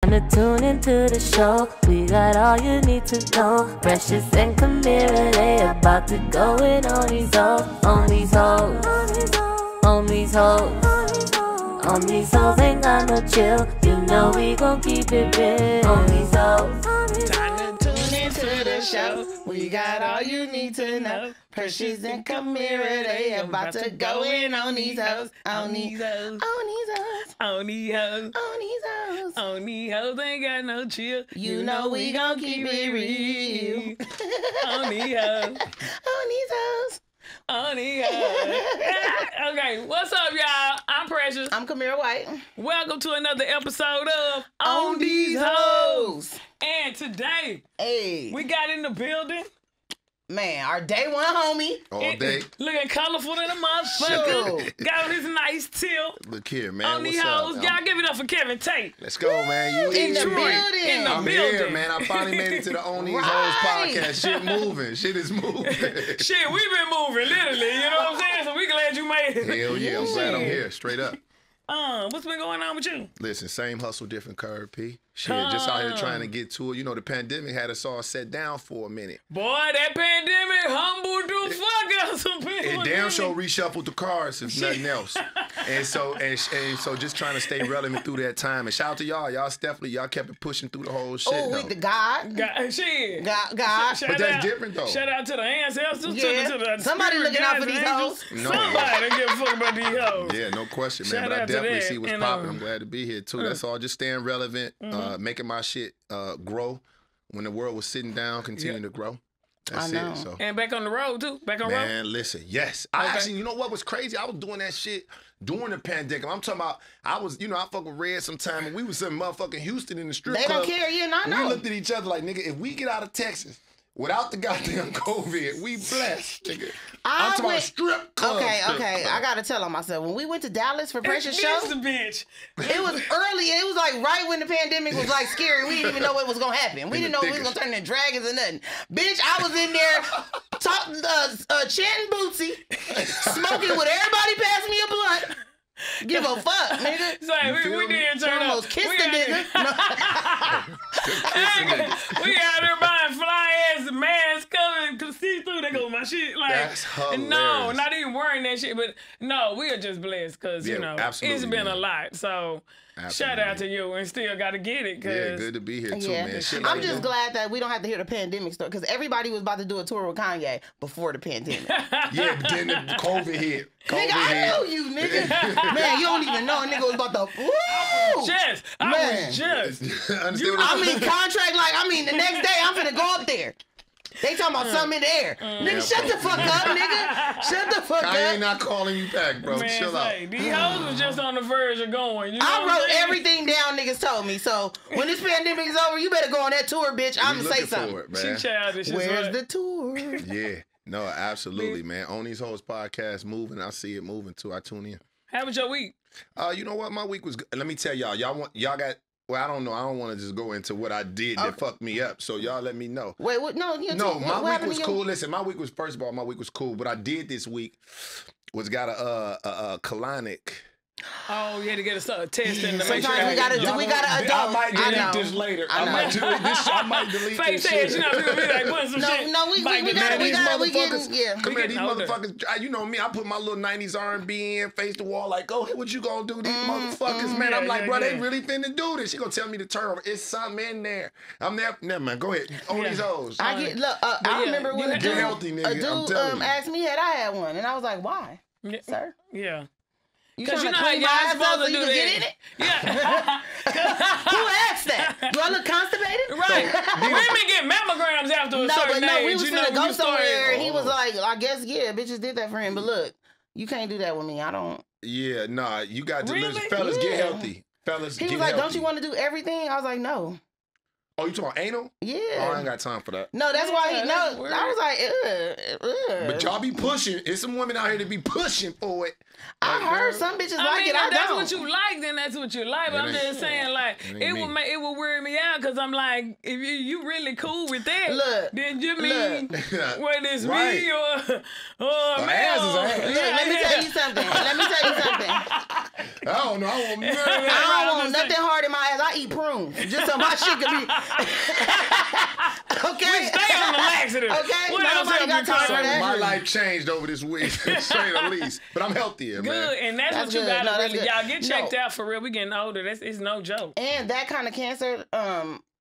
to tune into the show. We got all you need to know. Precious and KAMIRA, they about to go in on these hoes. On these hoes. On these hoes. On these hoes ain't got no chill. You know we gon' keep it real. On these hoes. Time to tune into the show. We got all you need to know. Precious and KAMIRA, they about to go in on these hoes. On these hoes. On these hoes. On these hoes. On these hoes. On these hoes ain't got no chill. You know we gon' keep it real. On these hoes. On these hoes. On these hoes. Okay, what's up, y'all? I'm Precious. I'm KAMIRA White. Welcome to another episode of On These Hoes. And today, Hey. we got in the building. Man, our day one homie. All day. Looking colorful than a motherfucker. Got his nice tilt. Look here, man. On these What's hoes. up? Y'all give it up for Kevin Tate. Let's go, man. You In the Detroit. building. In the I'm building. here, man. I finally made it to the On These Right. Hoes podcast. Shit moving. Shit is moving. Shit, we've been moving, literally. You know what I'm saying? So we glad you made it. Hell yeah. I'm glad I'm here. Straight up. What's been going on with you? Listen, same hustle, different curve, P. Shit, just out here trying to get to it. You know, the pandemic had us all set down for a minute. Boy, that pandemic humbled the fuck out of some people. It damn sure reshuffled the cards, if nothing else. And so just trying to stay relevant through that time. And shout out to y'all. Y'all kept it pushing through the whole shit. Oh, though. with the God. Shit. God. Shout But that's out- different, though. Shout out to the ancestors, Yeah. to the Somebody spirit looking out guides for and these angels. hoes. No. Somebody don't give a fuck about these hoes. Yeah, no question, man. Shout But I out to definitely that. see what's And, popping. I'm glad to be here too. That's all. Just staying relevant, making my shit grow. When the world was sitting down, continue to grow. That's I know. it. So, And back on the road, too. Back on road. man, listen, yes. I actually, you know what was crazy? I was doing that shit during the pandemic. I'm talking about, I fuck with Red sometime, and we was in motherfucking Houston in the strip They club. don't care. You not We know. looked at each other like, nigga, if we get out of Texas without the goddamn COVID, we blessed, nigga. I'm talking about strip club. Okay. strip I club. gotta tell on myself. When we went to Dallas for Precious This show, the bitch. it was early. It was like right when the pandemic was like scary. We didn't even know what was gonna happen. We In didn't the know we was thickest. gonna turn into dragons or nothing. Bitch, I was in there chanting Bootsy, smoking with everybody passing me a blunt. Give a fuck, nigga. So we feel me? did turn up. Almost kissed We the out nigga. We out there buying fly ass masks coming to see through. They go, my shit. Like, That's hilarious. no, not even wearing that shit. But no, we are just blessed because, Yeah, absolutely, it's been a man. lot. So shout Absolutely. out to you and still got to get it. Cause Yeah, good to be here too, Yeah. man. Shit I'm like just that. glad that we don't have to hear the pandemic story because everybody was about to do a tour with Kanye before the pandemic. Yeah, but then the COVID hit. Nigga, I know you, nigga. Man, you don't even know a nigga was about to. Woo! Just, I Man. was just. Understand what I I'm mean, contract, the next day I'm finna go up there. They talking about something in the air. Nigga, shut the fuck up, nigga. Shut the fuck I ain't up. not calling you back, bro. Man, Chill out. say, these hoes was just on the verge of going. You know I what I'm wrote saying? everything down niggas told me. So when this pandemic is over, you better go on that tour, bitch. I'm We gonna say looking something. for it, She man. childish. Where's the tour? Yeah. No, absolutely, man. On These Hoes podcast moving. I see it moving too. I tune in. How was your week? You know what? My week was good. Let me tell y'all. Y'all got. Well, I don't know. I don't want to just go into what I did that fucked me up. So y'all let me know. Wait, what? No, No, my week happened was to cool. Listen, my week was, first of all, my week was cool. What I did this week was got a colonic. Oh, you had to get a test and to make sure. Sometimes we gotta everything- do. We gotta I adult. might I delete know. this later. I I know. might delete this. I might delete Fake this said, shit. you know, people be like, putting some shit. No, we Mike, gotta, man, we these gotta, we motherfuckers. getting, yeah. Come We here, these getting older. motherfuckers. You know me. I put my little '90s R&B in, face the wall, like, oh, what you gonna do? These motherfuckers, man. I'm Yeah, like, yeah, bro, they yeah. really finna do this. She gonna tell me to turn over. It's something in there. I'm there. Never mind. Go ahead. On Yeah. These hoes. I get look. I yeah, remember when a get dude, healthy, nigga, I'm telling you. asked me had I had one, and I was like, "Why, Yeah. sir? Yeah. You Because you trying to know how clean my y'all ass up supposed so to you do can get in that. it?" Yeah. Who asked that? Do I look constipated? Right. Women get mammograms after a No, certain but no, age. we was you know, gonna when go you start- somewhere, and he was Oh. like, "I guess yeah, bitches did that for him, but look, you can't do that with me. I don't." Yeah, nah. You got to listen. Really? Fellas, get Yeah. healthy. Fellas, He get was like, healthy. "Don't you want to do everything?" I was like, "No." Oh, you talking about anal? Yeah. Oh, I ain't got time for that. No, that's why Yeah, he. that's No, weird. I was like, But y'all be pushing. There's some women out here that be pushing for it. I Like, heard girl, some bitches I like mean, it. I if that's don't. what you like, then that's what you like. But That I'm ain't- just saying, like, that ain't it me. would wear me out because I'm like, if you really cool with that, Look, then you mean whether it's Right. me or Ass is male. ass. Look, let me tell you something. Let me tell you something. I don't know. I want none of that. I don't want nothing hard in my ass. I eat prunes just so my shit can be. Okay. We stay on the laxative. Okay. What else Nobody have got you time for covered? that. My life changed over this week, straight at least. But I'm healthier, man. Good, and that's what you good. gotta No, that's really, good. y'all get checked No. out for real. We getting older. It's no joke. And that kind of cancer,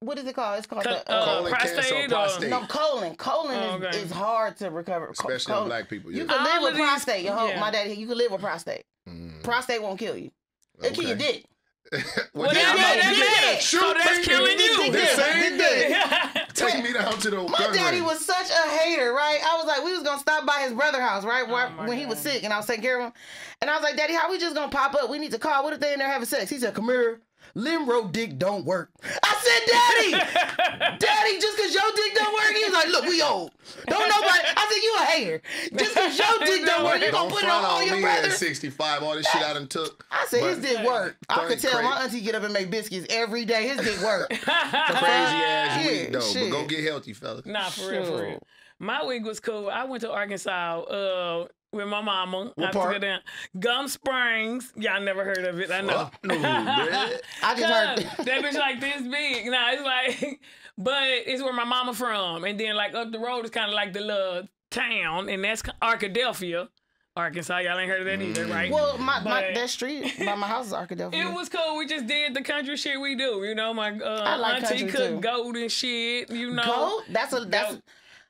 what is it called? It's called the Colon prostate cancer or or- prostate. no, colon. Colon okay. is hard to recover. Especially on black people, yeah. You can All live of with these- prostate. yeah. My daddy, you can live with prostate. Prostate won't kill you. It'll kill your dick. Well, Yeah, that's shoot so that's me. killing you. The same day. Dick. Take me down to the My gun daddy range. was such a hater, right? I was like, we was gonna stop by his brother's house, right? my When he was God. sick and I was taking care of him. And I was like, Daddy, how we just gonna pop up? We need to call. What if they in there having sex? He said, KAMIRA, Limro dick don't work. I said, Daddy, just cause your dick don't work? He was like, look, we old. Don't nobody. I said, you a hater. Just cause your dick don't work, you gonna Don't put it on front all on your me at brothers? 65. All this shit I done took. I said, his But dick work. I could tell crazy. my auntie get up and make biscuits every day. His dick work. Crazy ass Yeah, week, though. shit. But go get healthy, fellas. Nah, for real, for real. My week was cool. I went to Arkansas with my mama. What I took her part? down. Gum Springs. Y'all never heard of it. I know. Fuck no, man. I just heard. That bitch like this big. Nah, it's like, but it's where my mama from. And then like up the road is kind of like the little town, and that's Arkadelphia, Arkansas. Y'all ain't heard of that either, right? Well, But- that street by my house is Arkadelphia. It was cool. We just did the country shit we do. You know, my like auntie country, cooked too. goat and shit. You know, Goat? That's Goat.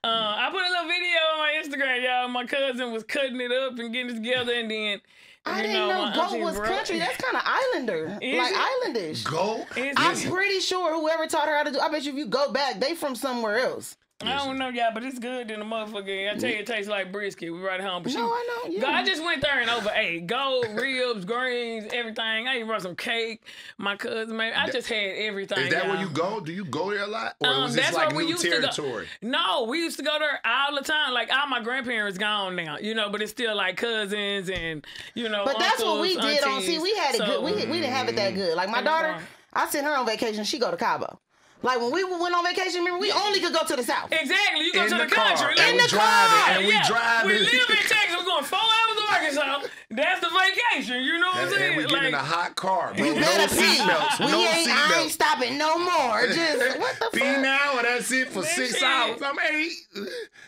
I put a little video on my Instagram, y'all. My cousin was cutting it up and getting it together, and then I you didn't know my goat auntie was broke- country. That's kind of islander, Is like it? islandish. Go. I'm pretty sure whoever taught her how to do. I bet you if you go back, they from somewhere else. I don't know, y'all, but it's good in the motherfucker. I tell you, it tastes like brisket. We right home. But No, I know. Yeah. I just went there and overate. Gold, ribs, greens, everything. I even brought some cake. My cousin, man, I just had everything. Is that where y'all. you go? Do you go there a lot? Or was this That's like where we new used to go. territory? No, we used to go there all the time. Like all my grandparents gone now, you know, but it's still like cousins and you know. But that's what we uncles, did on. aunties. See, we had it So- good. We didn't have it that good. Like my It was daughter, fine. I sent her on vacation. She go to Cabo. Like when we went on vacation, remember we only could go to the south. Exactly, you go In to the the car. country. And In we the driving. car. And we driving. We live in Texas. We're going 4 hours to Arkansas. That's the vacation. You know what I'm saying? And we get in a Like, hot car, bro. You No better pee. seatbelts. We No ain't. I ain't seatbelts. stopping no more. Just what the Pee fuck? now, and that's it for That 6 shit. hours. I'm 8.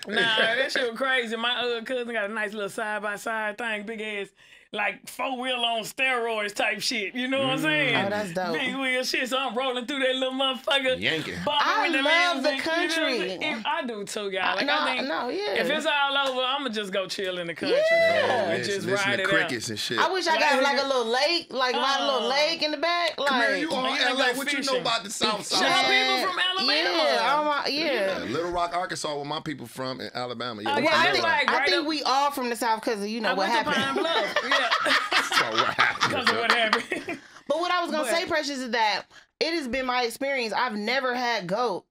nah, that shit was crazy. My cousin got a nice little side-by-side thing, big ass, like 4-wheel on steroids type shit. You know what I'm saying? Oh, that's dope. Big wheel shit. So I'm rolling through that little motherfucker. Yanking. bumping I with the love the music, you know what I'm country. saying? I do too, y'all. Like, No, I think no, yeah. if it's all over, I'm going to just go chill in the country. Yeah. And just Listen ride to it crickets and shit. I wish I got like a little lake, like a little lake in the back. Come here, Like, you on you LA. go What you know fishing. about the South Side? Shout out man, people from Alabama. Yeah, Little Rock, Arkansas, where my people from in Alabama. Yeah, Oh, we yeah, from I Little think Rock. like- I right think up- we all from the south because of I what went to Pine happened. Bluff. Yeah. So what happened? Because of what happened. But what I was gonna But- say, Precious, is that it has been my experience. I've never had goat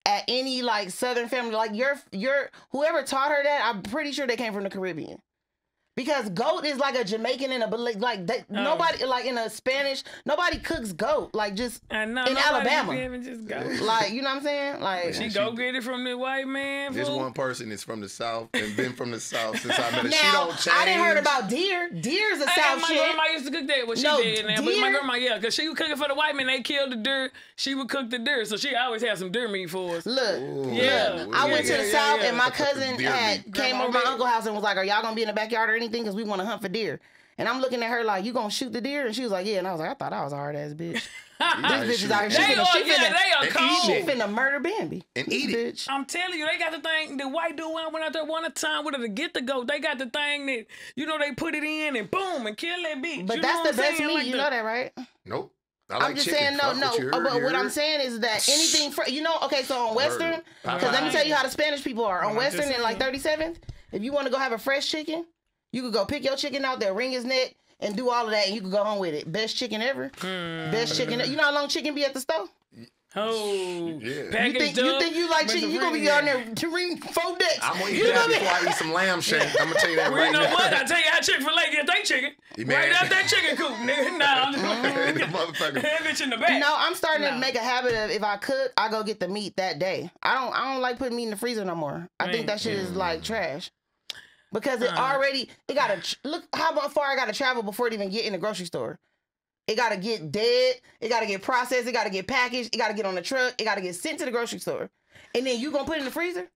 at any like Southern family. Like your whoever taught her that, I'm pretty sure they came from the Caribbean. Because goat is like a Jamaican and nobody like in a Spanish, nobody cooks goat like just I know. in nobody Alabama. be able to Just go. Like you know what I'm saying? Like She go get it from the white man. This fool. one person is from the South and been from the South since I met her. She now don't change. I didn't heard about deer. Deer's a Hey, South my shit. grandma used to cook that. Well, she No, did. Now, but my deer? grandma, yeah, because she was cooking for the white men. They killed the deer. She would cook the deer. So she always had some deer meat for us. Look, Yeah. look, I went to the Yeah, South yeah. and my cousin Deer had meat. came Grandma over to my meat. uncle's house and was like, "Are y'all gonna be in the backyard or anything? Because we want to hunt for deer." And I'm looking at her like, "You gonna shoot the deer?" And she was like, "Yeah." And I was like, "I thought I was a hard ass bitch." This bitch is out here. She They finna, are, she yeah, finna, they are and cold. she finna murder Bambi. And eat it. Bitch. I'm telling you, they got the thing. The white dude when I went out there one time with her to get the goat. They got the thing that they put it in and boom and kill that bitch. But you that's know the what I'm best saying? meat. Like You the- know that, right? Nope. I I'm like just chicken. saying, no. Fuck what you heard, But you what I'm heard? saying is that anything, okay, so on Western, because let me tell you how the Spanish people are. On I'm just Western and like saying. 37th, if you want to go have a fresh chicken, you could go pick your chicken out there, wring his neck, and do all of that, and you could go home with it. Best chicken ever. Best chicken. You know how long chicken be at the store? Oh, Yeah. packaged You up think you like with chicken? the You gonna be ring on in. there to ring 4 decks. I'm gonna eat You that gonna be- before I eat some lamb shank. I'm gonna tell you that Well, right you know now. what? I tell you how Chick-fil-A get they chicken. Man. Right out that chicken coop, nigga. Nah, I'm just The motherfucker. that bitch in the back. No, I'm starting to No. make a habit of if I cook, I go get the meat that day. I don't like putting meat in the freezer no more. I think that shit is like trash. because it gotta look how far I gotta travel before it even get in the grocery store. It gotta get dead. It gotta get processed. It gotta get packaged. It gotta get on the truck. It gotta get sent to the grocery store, and then you gonna put it in the freezer.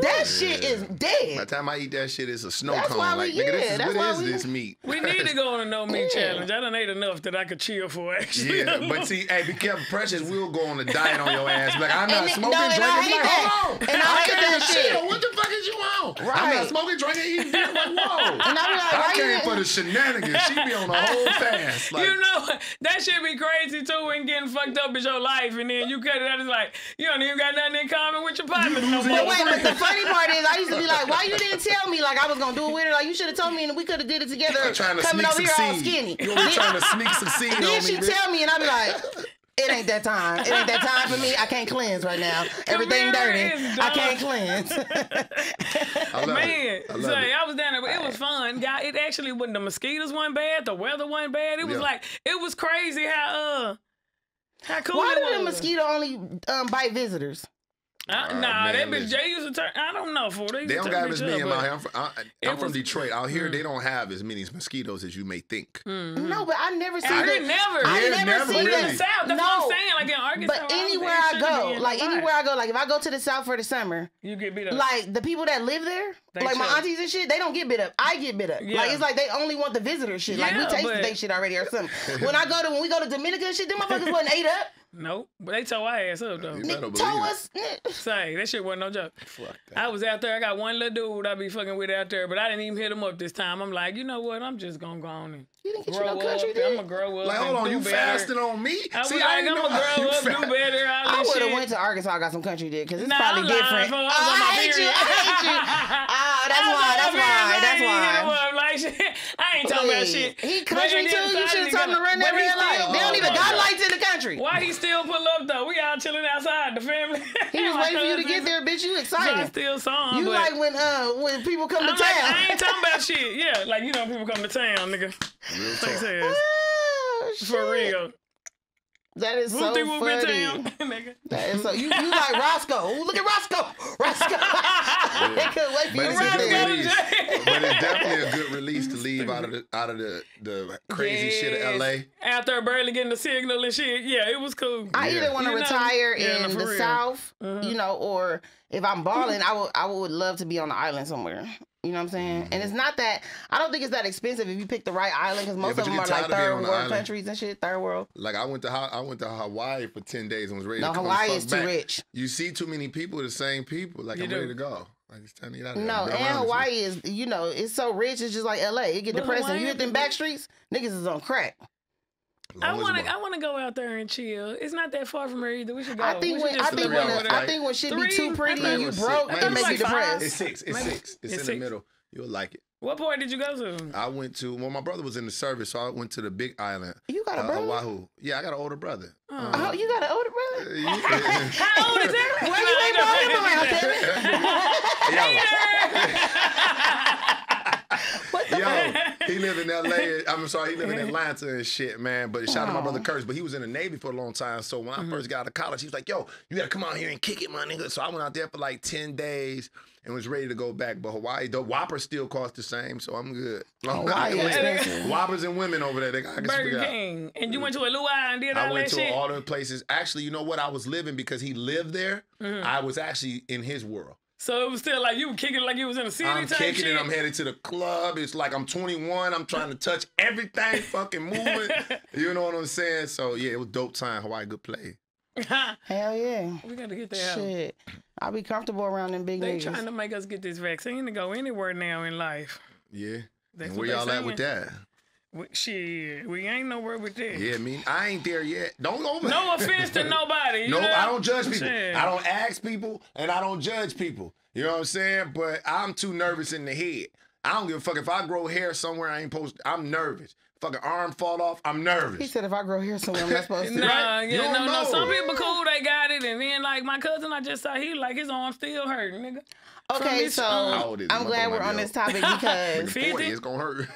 That shit is dead. By the time I eat that shit, it's a snow That's cone. why Like, nigga, what is this meat? We need to go on a no meat challenge. I done ate enough that I could chill for actually. Yeah, but see, hey, be careful, Precious. We'll go on a diet on your ass. Like, I'm not smoking, and drinking. I hate Like, that. hold on. And I hate that shit. What the fuck is you on? I'm Right. not smoking, drinking, eating beer. Like, whoa. And I be like, I why came you- for the shenanigans. She be on the whole fast. Like, You know, that shit be crazy too when getting fucked up is your life and then you cut it out. It's like, you don't even got nothing in common with your partner no But more. wait, but the funny part is, I used to be like, why you didn't tell me like I was gonna do it with her? Like you should have told me and we could have did it together. I'm trying to Coming sneak over here all succeed. skinny. You always trying to sneak succeed on me. Then she bitch. tell me and I be like, it ain't that time. It ain't that time for me. I can't cleanse right now. Everything KAMIRA dirty. is I dumb. can't cleanse. I love Man, it. I love say, it. I was down there, but it was fun. God, it actually wasn't. The mosquitoes wasn't bad. The weather wasn't bad. It was Yeah. like, it was crazy how cool Why it do the was. mosquito only bite visitors? Nah, man, that bitch listen. Jay used to turn. I don't know, fool. They They don't used to got turn as bitch many up, in my but- house. I'm from was- Detroit. Out here, they don't have as many mosquitoes as you may think. No, but I never see I the. didn't never. I Yeah, never see never In really. the South, that's what No. I'm saying. Like in Arkansas, But anywhere I go, like anywhere I go, like if I go to the South for the summer, you get beat up. like the people that live there, They like my chill. aunties and shit, they don't get bit up. I get bit up. Yeah. Like it's like they only want the visitor shit. Like we Yeah, tasted but- they shit already or something. when we go to Dominica and shit, them motherfuckers wasn't ate up. Nope, but they tore our ass up though. You better Told believe it. us. Say that shit wasn't no joke. Fuck that. I was out there. I got one little dude I be fucking with out there, but I didn't even hit him up this time. I'm like, you know what? I'm just gonna go on and You didn't get you grow no up. country, I'm did? gonna grow up. Like, hold and on, do you better. fasting on me? I was See, like, I I'm didn't know gonna how grow you up, do fast. better. All I this would have shit. went to Arkansas. I got some country there because it's Nah, probably I'm lying, different. fool. I was Oh, on my I hate you. period. I hate you. Ah, that's why. That's why. That's why. Like, shit. I ain't talking about shit. He But country then too. the You side should have nigga- told him to run that but he red light. still- They don't even Oh, got my lights in the country. Why he still pull up though? We all chilling outside, the family. He was waiting for you to get there, bitch. You So I excited. still saw him. You but like when people come to I'm like, town. I ain't talking about shit. Yeah, like you know people come to town, nigga. Real Thanks, talk. ass. Oh, For shit. real. That is so Whoopty whoop in funny. town, nigga. That is so you like Roscoe. Ooh, look at Roscoe. Roscoe. They couldn't wait for you But to it's a get good there. release. But it's definitely a good release to leave out of the crazy shit of LA. Out there barely getting the signal and shit. Yeah, it was cool. I either want to You know? retire Yeah, in for the real. South, you know, or if I'm balling, I would love to be on the island somewhere. You know what I'm saying? And it's not that I don't think it's that expensive if you pick the right island because most but of you them are get like tired of being third on the world island. countries and shit. Third world. Like I went to Hawaii for 10 days and was ready No, to come Hawaii fuck is too back. rich. You see too many people, the same people. Like You I'm do. ready to go. Like it's time to get out of here. No, I've been and around this Hawaii shit. is, you know, it's so rich. It's just like LA. It get But depressing. Hawaii You hit them is- back streets, niggas is on crack. I Long as want it's to go out there and chill. It's not that far from here either. We should go. I think We when should just I think live when over there. I think when shit be too Three? pretty I and you think it was broke, six. that Maybe make you like five. depressed. It's six. It's Maybe. six. It's It's in six. the middle. You'll like it. What part did you go to? I went to, well, my brother was in the service, so I went to the big island. You got a brother? Oahu. Yeah, I got an older brother. Oh, you got an older brother? How old is that? Where you ain't brought him around, What the fuck? Yo, he lived in L.A. I'm sorry, he lived in Atlanta and shit, man. But shout out to my brother Curtis. But he was in the Navy for a long time. So when I first got out of college, he was like, yo, you got to come out here and kick it, my nigga. So I went out there for like 10 days and was ready to go back. But Hawaii, the Whopper still cost the same, so I'm good. Hawaii expensive. Whoppers and women over there, I can Burger figure out. King. And you went to a luau and did all I went that to shit? all the places. Actually, you know what? I was living because he lived there. I was actually in his world. So it was still like you were kicking like you was in a city I'm type kicking shit? it. I'm headed to the club. It's like I'm 21. I'm trying to touch everything fucking moving. You know what I'm saying? So, yeah, it was dope time. Hawaii, good play. Hell yeah. We got to get that out. Shit. I'll be comfortable around them big They niggas. trying to make us get this vaccine to go anywhere now in life. Yeah. That's And what where they y'all at with saying. that? Shit, we ain't nowhere with that. Yeah, I ain't there yet. Don't go. No offense to nobody. You No, know? I don't judge people. Shit. I don't ask people, and I don't judge people. You know what I'm saying? But I'm too nervous in the head. I don't give a fuck if I grow hair somewhere I ain't supposed to. I'm nervous. Fucking arm fall off, I'm nervous. He said if I grow hair somewhere, I'm not supposed to. Nah, Right? You yeah, don't no. know. Some people cool, they got it, and then like my cousin, I just saw he like his arm still hurting, nigga. From Okay, his, so How old is he? I'm My glad brother we're might on be this old. topic because 50? 40, it's gonna hurt.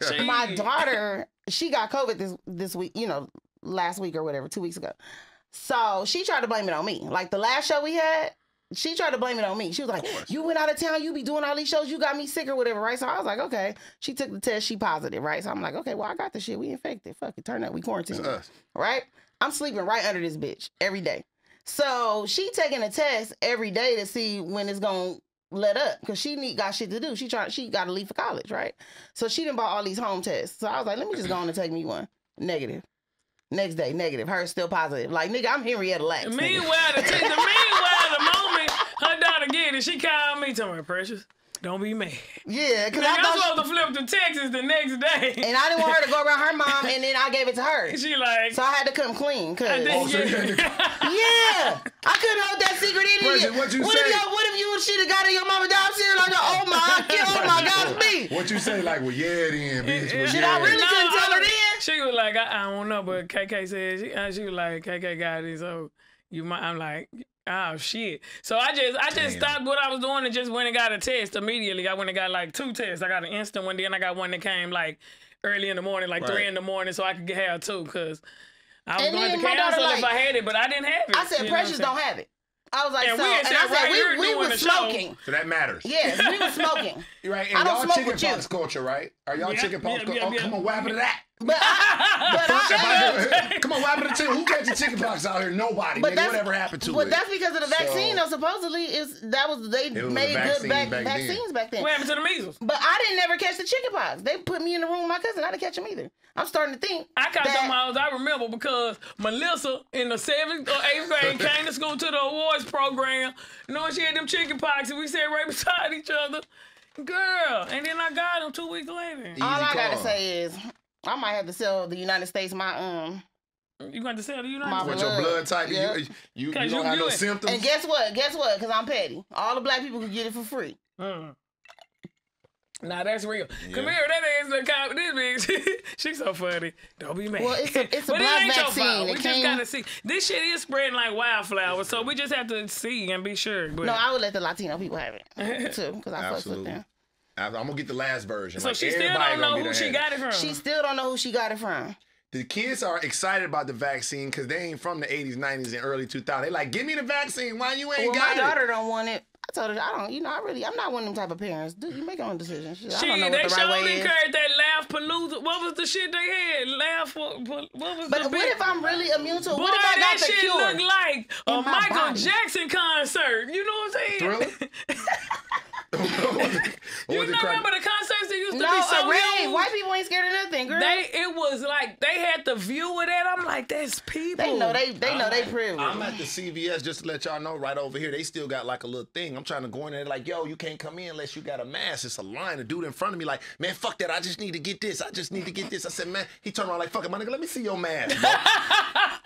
Shit. my daughter, she got COVID this week, you know, last week or whatever, 2 weeks ago. So she tried to blame it on me. Like the last show we had, she tried to blame it on me. She was like, you went out of town, you be doing all these shows, you got me sick or whatever, right? So I was like, okay. She took the test, she positive, right? So I'm like, okay, well, I got the shit. We infected. Fuck it. Turn up. We quarantined. It's us. Right? I'm sleeping right under this bitch every day. So she taking a test every day to see when it's going to let up because she got shit to do. She got to leave for college, right? So she done bought all these home tests. So I was like, let me just go on and take me one. Negative. Next day, negative. Hers still positive. Like, nigga, I'm Henrietta Lacks. Meanwhile, the moment her daughter get it, she called me, telling me, Precious, don't be mad. Yeah, because I was supposed to flip to Texas the next day. And I didn't want her to go around her mom, and then I gave it to her. She like... So I had to come clean. Cause, I didn't yeah. I couldn't hold that secret in Precious, you. what you say? What if you and she got in your mama downstairs like, oh my God, it's me. What you say? Like, well, yeah, then, bitch. Well, Shit, I really couldn't tell her then. She was like, I don't know, but KK said, she was like, KK got it, so you might, I'm like... Oh shit! So I just stopped what I was doing and just went and got a test immediately. I went and got like 2 tests. I got an instant one, then I got one that came like early in the morning, like 3 in the morning, so I could have 2 because I was going to cancel if I had it, but I didn't have it. I said Precious don't have it. I was like, and so, we and I said we were smoking. So that matters. Yes, we were smoking. Right, and y'all chicken pox culture, right? Are y'all chicken pox culture? Oh, come on, what happened to that? But come on, what happened to who catches chicken pox out here? Nobody. Nigga, whatever happened to it? But that's because of the vaccine. Though supposedly they made good vaccines back then. What happened to the measles? But I didn't never catch the chicken pox. They put me in the room with my cousin. I didn't catch them either. I'm starting to think. I caught them hoes. I remember because Melissa in the 7th or 8th grade came to school to the awards program. You know, she had them chicken pox and we sat right beside each other. Girl, and then I got them 2 weeks later. All I gotta say is, I might have to sell the United States my You got to sell the United States? With your blood type, you don't have no symptoms. And guess what? Because I'm petty. All the black people can get it for free. Nah, that's real. Kamira, that is this bitch. She's so funny. Don't be mad. Well, it's a black vaccine. We just gotta see. This shit is spreading like wildflower, so we just have to see and be sure. But... No, I would let the Latino people have it too, because I fuck with them. I'm gonna get the last version. So she still don't know who she got it from. She still don't know who she got it from. The kids are excited about the vaccine because they ain't from the 80s, 90s, and early 2000s. They like, give me the vaccine. Why you ain't got it? My daughter don't want it. I told her, I'm not one of them type of parents. Dude, you make your own decisions. I don't know what the right way is. Encouraged that laugh palooza. What was the shit they had? What was But what if I'm really immune to it? Boy, what if I got the cure? That shit look like a Michael Jackson concert. You know what I'm saying? Thriller? You remember the concerts that used to be so young? White people ain't scared of nothing, girl. It was like they had the view of that. I'm like, that's people. They know they privileged. I'm at the CVS just to let y'all know right over here. They still got like a little thing. I'm trying to go in there like, yo, you can't come in unless you got a mask. It's a line. A dude in front of me like, man, fuck that. I just need to get this. I said, man, he turned around like, fuck it, my nigga, let me see your mask, bro.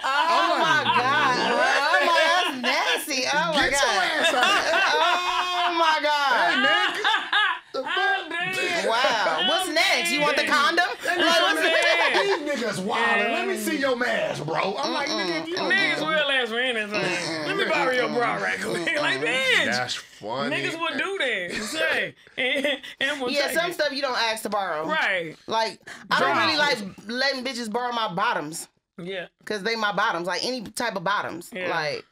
Oh my God. Oh my, that's nasty. Oh my God. Get your ass out. Oh my God. Hey, man. Wow. What's next? You want the condom? These niggas wildin'. Let me see your mask, bro. I'm like, niggas will ask for anything. Let me borrow your bra right quick. Like, bitch. That's funny. Niggas would do that. Say. And some stuff you don't ask to borrow. Right. Like, I don't really like letting bitches borrow my bottoms. Yeah. Because they my bottoms. Like, any type of bottoms. Yeah. Like,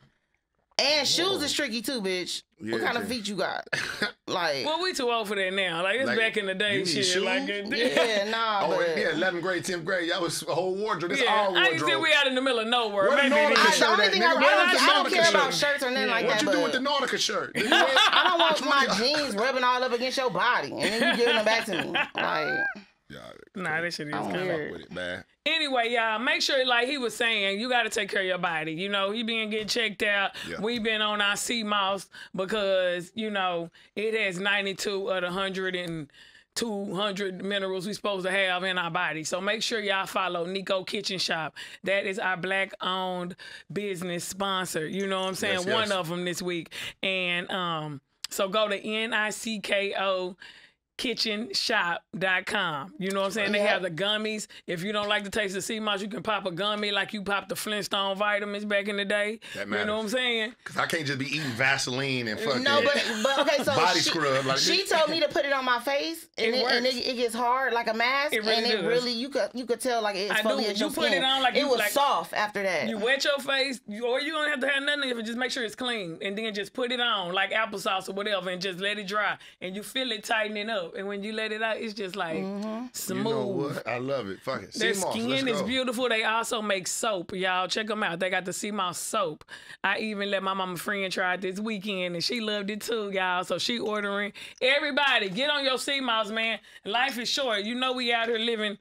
and shoes is tricky too, bitch. Yeah, what kind of feet you got? Like, well, we too old for that now. Like, it's back in the day shit. Shoes? Like, nah. Oh, yeah, 11th grade, 10th grade. That was a whole wardrobe. That's all wardrobe. I used to we out in the middle of nowhere. The only thing I don't care about shirts or nothing like that. What you do with the Nautica shirt? I don't want my jeans rubbing all up against your body and then you giving them back to me. Like, nah, that shit is kind of weird. With it, man. Anyway, y'all, make sure, like he was saying, you got to take care of your body. You know, you been getting checked out. Yeah. We've been on our sea mouse because, you know, it has 92 of the 100 and 200 minerals we supposed to have in our body. So make sure y'all follow Nicko Kitchen Shop. That is our black-owned business sponsor. You know what I'm saying? One of them this week. And so go to Nicko ondeezkitchenshop.com. You know what I'm saying? They have the gummies. If you don't like the taste of sea moss, you can pop a gummy like you popped the Flintstone vitamins back in the day. That matters. You know what I'm saying? Because I can't just be eating Vaseline and fucking but okay, so body scrub. Like she told me to put it on my face, and it gets hard like a mask, really you could tell like it exfoliates your skin. Put it on like it was soft after that. You wet your face, or you don't have to have nothing if it just make sure it's clean, and then just put it on like applesauce or whatever, and just let it dry, and you feel it tightening up, and when you let it out, it's just like smooth. You know what? I love it. Fuck it. Their skin is beautiful. They also make soap, y'all. Check them out. They got the sea moss soap. I even let my mama friend try it this weekend, and she loved it too, y'all. So she ordering. Everybody, get on your sea moss, man. Life is short. You know we out here living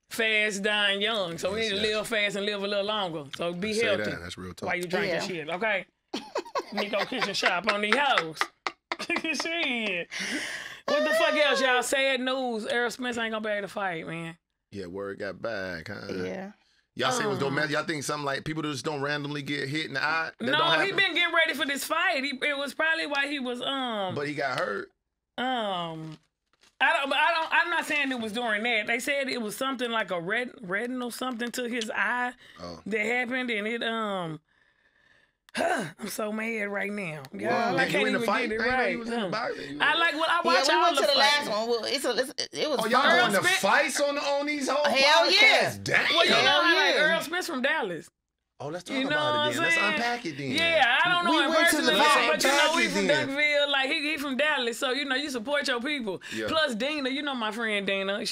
fast, dying young. So we need to live fast and live a little longer. So be healthy. That's real talk. While you drinking shit, okay? Nicko Kitchen Shop on these hoes. Shit. What the fuck else, y'all? Sad news. Errol Smith ain't gonna be able to fight, man. Yeah, word got back, huh? Yeah. Y'all say it was domestic. Y'all think something like people just don't randomly get hit in the eye? No, he been getting ready for this fight. It was probably why he was But he got hurt. I'm not saying it was during that. They said it was something like a retinal something to his eye that happened, and it I'm so mad right now. Y'all, I can't even get it right. I watch all went to the last one. Well, it was y'all going to fights on these whole Hell yeah. Damn. Well, you know how like Earl Smith from Dallas. Oh, let's talk about it then. Let's unpack it then. Yeah, I don't know him personally, but you know we from then. Duckville. Like he from Dallas, so you know you support your people. Yeah. Plus Dina, you know my friend Dina.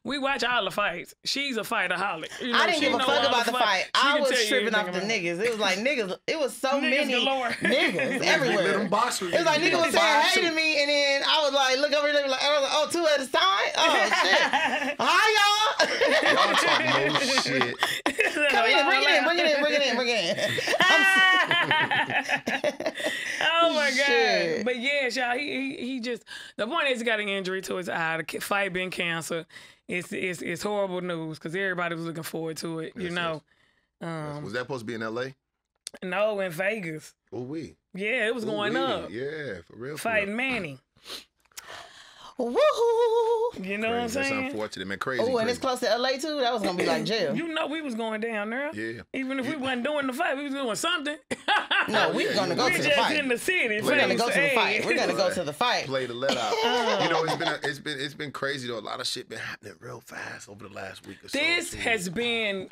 We watch all the fights. She's a fighteraholic. You know, I didn't give a fuck about the fight. I was tripping off the niggas. It was like niggas. It was so many niggas everywhere. It was like niggas was saying hey to me, and then I was like, look over there, like, I was like, oh, 2 at a time. Oh shit. Hi y'all. Y'all talking no shit. Come in, bring it in. Oh my God. But yeah, y'all, he just, the point is he got an injury to his eye. The fight been canceled. It's horrible news because everybody was looking forward to it, you know. Was that supposed to be in L.A.? No, in Vegas. Oh, Yeah, it was going up. Yeah, for real. Fighting Manny. Woohoo! You know what I'm saying? That's unfortunate, man. Crazy. Oh, and it's close to LA too. That was gonna be like jail. You know we was going down there. Yeah. Even if we wasn't doing the fight, we was doing something. No, we was gonna go to the fight. We just in the city. We're gonna go to the fight. We're gonna go to the fight. Play the let out. You know, it's been crazy though. A lot of shit been happening real fast over the last week or so. This has been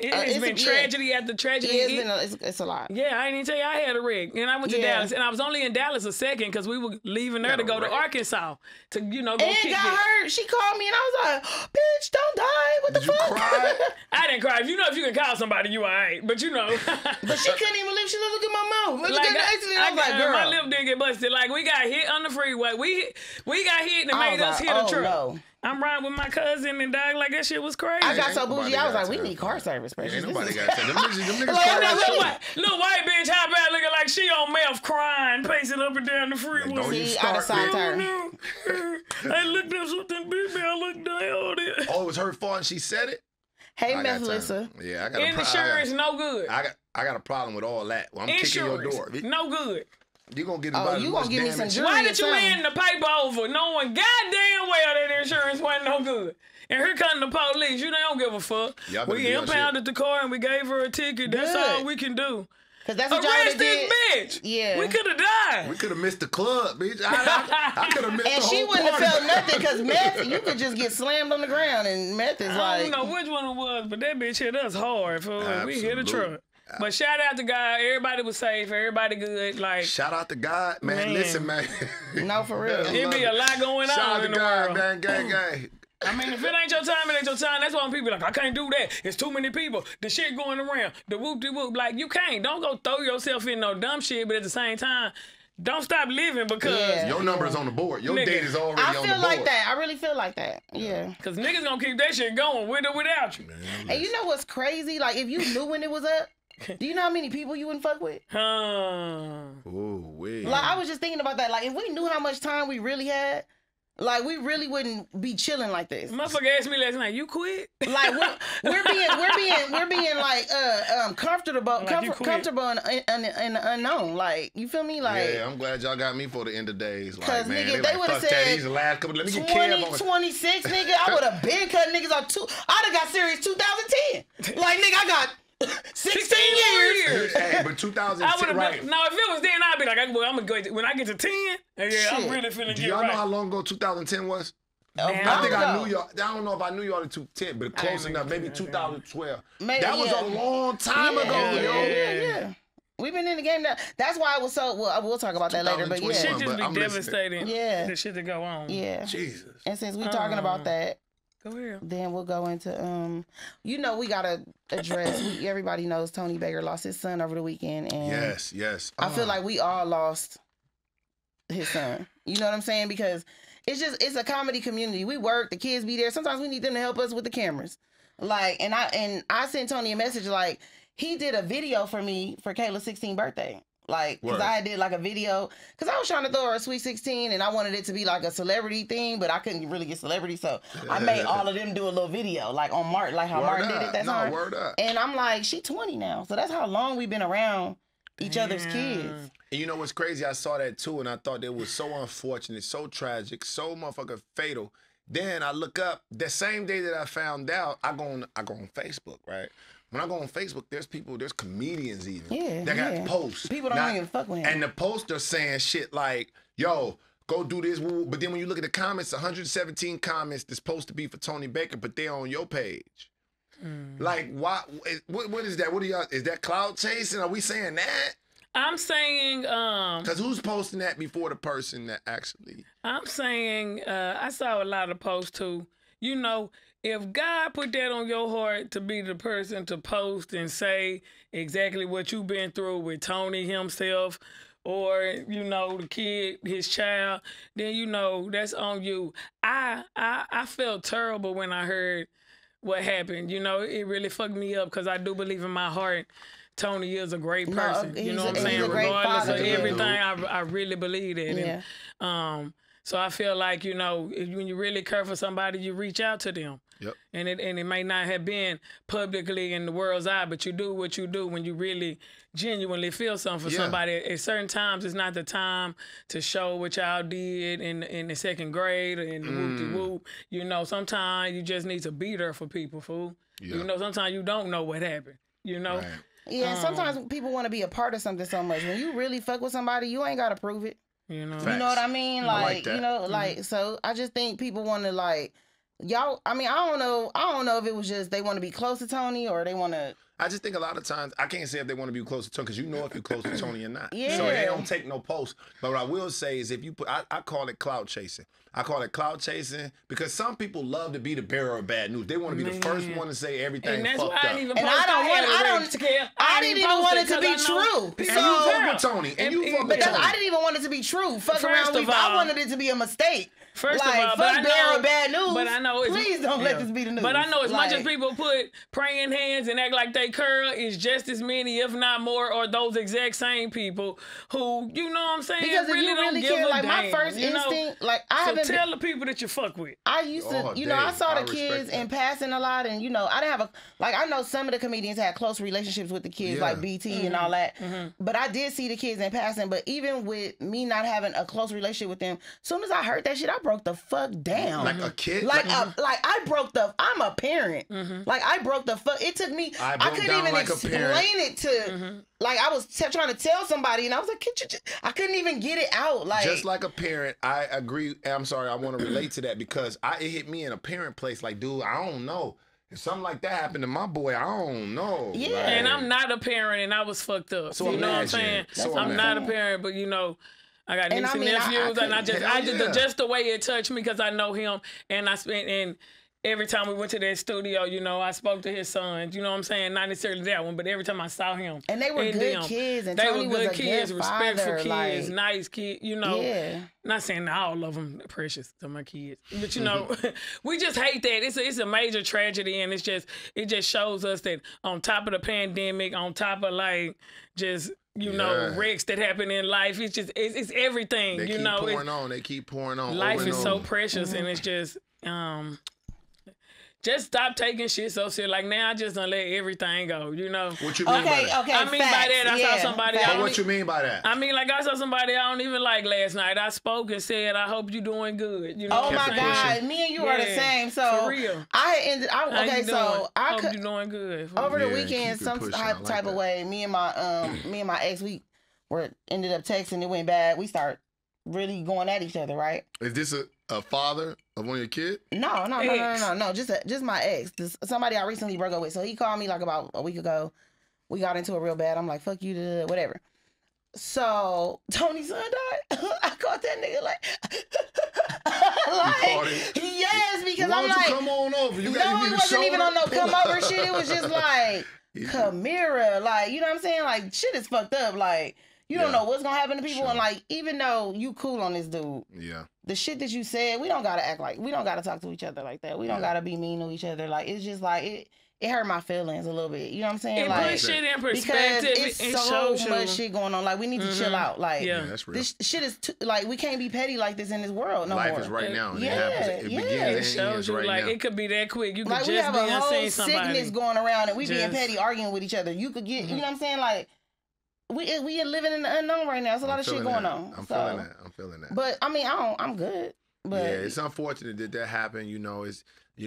tragedy after tragedy. It's a lot. Yeah, I didn't even tell you I had a rig, and I went to Dallas, and I was only in Dallas a second because we were leaving there to go to Arkansas to go kick it. Got hurt. She called me and I was like, bitch, don't die. What the fuck? Did you cry? I didn't cry. If you can call somebody, you all right. But you know. But she couldn't even live. She look at my mouth. Look at the accident. I was like, girl. My lip didn't get busted. Like, we got hit on the freeway. We got hit and it made us hit a truck. No. I'm riding with my cousin and dog like that shit was crazy. I got so bougie. I was like, we need car service, precious. Ain't nobody got time. Them niggas little white bitch hop out looking like she on meth crying, pacing up and down the freeway. Don't you start, I looked up something big, man. I looked down. Oh, it was her fault and she said it? Hey, Miss Lisa. Yeah, I got insurance, no good. I got a problem with all that. Well, I'm kicking your door. No good. You gonna get you gonna give me some jury. Why did you hand the paper over? Knowing goddamn well that insurance wasn't no good. And here come the police. You don't give a fuck. We impounded the car and we gave her a ticket. That's all we can do. Cause that's what arrest this bitch. Yeah. We could have died. We could have missed the club, bitch. I could have missed the whole And she wouldn't have felt nothing because meth, you could just get slammed on the ground and meth is I don't know which one it was, but that bitch hit us hard. We hit a truck. But shout out to God. Everybody was safe. Everybody good. Like shout out to God, man. Listen, man. No, for real. It be a lot going on in the world. Man. Gang. I mean, if it ain't your time, it ain't your time. That's why people like, I can't do that. It's too many people. The shit going around. The whoop-de-whoop. Like, you can't. Don't go throw yourself in no dumb shit, but at the same time, don't stop living because... Your number's on the board. Your date is already on the board. I feel like that. I really feel like that. Yeah. Because niggas gonna keep that shit going with or without you. And you know what's crazy? Like, if you knew when it was up, do you know how many people you wouldn't fuck with? Oh, wait. Like, I was just thinking about that. Like, if we knew how much time we really had... Like, we really wouldn't be chilling like this. Motherfucker asked me last night, you quit? Like, we're being like comfortable in the unknown. Like, you feel me? Like, yeah, I'm glad y'all got me for the end of days. Like, cause man, nigga, they would have said these last couple. Let me get Kev on 26, nigga. I would have been cutting niggas on two. I'd have got serious 2010. Like, nigga, I got 16 years. Hey, but 2010, right? No, if it was then, I'd be like, I'm gonna go when I get to 10. Yeah, Shit. I'm really finna Do get y'all right. know how long ago 2010 was? Oh, I think I knew y'all. I don't know if I knew y'all in 2010, but close enough. Maybe 2012. Maybe, that was a long time ago, yo. Yeah. We've been in the game now. That's why I was so. Well, we'll talk about that later. But yeah, Shit just but be I'm devastating. Yeah. The shit that go on. Yeah. Jesus. And since we're talking about that, go ahead. then we'll go into you know, we gotta address. Everybody knows Tony Baker lost his son over the weekend, and Yes. I feel like we all lost his son. You know what I'm saying? Because it's a comedy community. We work, the kids be there. Sometimes we need them to help us with the cameras. Like, and I sent Tony a message like, he did a video for me for Kayla's 16th birthday. Like, because I did like a video, because I was trying to throw her a Sweet 16 and I wanted it to be like a celebrity thing, but I couldn't really get celebrity. So I made all of them do a little video, like on Martin, like how Martin did it. That's how. Word up. And I'm like, she 20 now. So that's how long we've been around each other's kids. And you know what's crazy? I saw that too, and I thought it was so unfortunate, so tragic, so motherfucking fatal. Then I look up, the same day that I found out, I go on Facebook, right? When I go on Facebook, there's comedians even that got posts. People don't even fuck with him. And the posts are saying shit like, yo, go do this. But then when you look at the comments, 117 comments that's supposed to be for Tony Baker, but they're on your page. Like, why? What is that? What are y'all? Is that cloud chasing? Are we saying that? I'm saying, because who's posting that before the person that actually? I'm saying, I saw a lot of posts too. You know, if God put that on your heart to be the person to post and say exactly what you've been through with Tony himself, or, you know, the kid, his child, then, you know, that's on you. I felt terrible when I heard what happened. You know, it really fucked me up, because I do believe in my heart Tony is a great person. You know what I'm saying? Regardless of everything, I really believe that. Yeah. And, so I feel like, you know, when you really care for somebody, you reach out to them. Yep. And it may not have been publicly in the world's eye, but you do what you do when you really genuinely feel something for somebody. At certain times, it's not the time to show what y'all did in the second grade or in the whoop-de-whoop. You know, sometimes you just need to be there for people, fool. Yeah. You know, sometimes you don't know what happened, you know? Right. Yeah, and sometimes people want to be a part of something so much. When you really fuck with somebody, you ain't got to prove it. You know what I mean? Like, that. you know, like, so I just think people want to, like, y'all, I mean, I don't know if it was just they want to be close to Tony or they want to. I just think a lot of times, I can't say if they want to be close to Tony, because you know if you're close to Tony or not. Yeah. So they don't take no post. But what I will say is if you put, I call it cloud chasing. I call it cloud chasing because some people love to be the bearer of bad news. They want to be the first one to say everything and that's fucked why up. I didn't even And post I didn't even want it to be true. And you fuck with Tony. And you fuck with Because Tony. I didn't even want it to be true. Fuck around with I wanted it to be a mistake. First like, of all, fuck but I bearer know, of bad news. But I know please don't let this be the news. But I know as much as Like, people put praying hands and act like they curl, is just as many, if not more, are those exact same people who, you know what I'm saying, because really if you don't really give care, a like damn. my first instinct, like I haven't tell the people that you fuck with. I used to, you know, I saw the kids in passing a lot, and you know, I didn't have I know some of the comedians had close relationships with the kids, like BT and all that. But I did see the kids in passing. But even with me not having a close relationship with them, as soon as I heard that shit, I broke the fuck down. Like a kid? Like I broke the. I'm a parent. Like I broke the fuck. It took me. I couldn't even explain it to. Like I was trying to tell somebody, and I was like, I couldn't even get it out. Like just like a parent, I agree. I'm sorry, I want to relate to that because it hit me in a parent place. Like, dude, I don't know. If something like that happened to my boy, I don't know. Yeah. Like, And I'm not a parent, and I was fucked up. So you know what I'm saying? I'm not a parent, but you know, I got nieces and nephews, and I just the way it touched me because I know him, and every time we went to that studio, you know, I spoke to his sons. You know what I'm saying? Not necessarily that one, but every time I saw him, and they were good kids, and they Tony were good was a kids, good respectful father, kids, like, nice kids. You know, not saying that all of them are precious to my kids, but you know, we just hate that. It's a major tragedy, and it just shows us that on top of the pandemic, on top of like just you know, wrecks that happen in life. It's just, it's everything, They you keep know. pouring on. They keep pouring on. Life is so precious, and it's just stop taking shit so serious. Like now, I just don't let everything go. You know. What you mean by that? Okay. I mean by that, I saw somebody. But what you mean by that? I mean, like I saw somebody I don't even like last night. I spoke and said, "I hope you're doing good." You know. Oh my God, me and you are the same. So for real. I hope you're doing good. Over the weekend, some type of way, me and my ex, we ended up texting. It went bad. We start really going at each other, right? Is this a father of one of your kids? No. Just my ex. Somebody I recently broke up with. So he called me like about a week ago. We got into it real bad. I'm like, fuck you, whatever. So Tony's son died. I caught that nigga like yes, because Why I'm don't like, you come on over? It wasn't even on no come over shit. It was just like KAMIRA, like, you know what I'm saying? Like, shit is fucked up. Like, you don't know what's gonna happen to people, and like, even though you cool on this dude, the shit that you said, we don't gotta act like, we don't gotta talk to each other like that. We don't gotta be mean to each other. Like, it's just like it hurt my feelings a little bit. You know what I'm saying? It like, puts shit in perspective. Because it's so much shit going on. Like, we need to chill out. Like, that's real. this shit is like, we can't be petty like this in this world no more. Life is right now. And it happens. It begins It and shows ends you right like now. it could be that quick. You could like, just we have be a whole unseen somebody. sickness going around, and we being petty, arguing with each other. You could get, you know what I'm saying? Like, we are living in the unknown right now. There's a lot of shit going on. I'm feeling that. But I mean, I'm good. But yeah, it's unfortunate that happened. You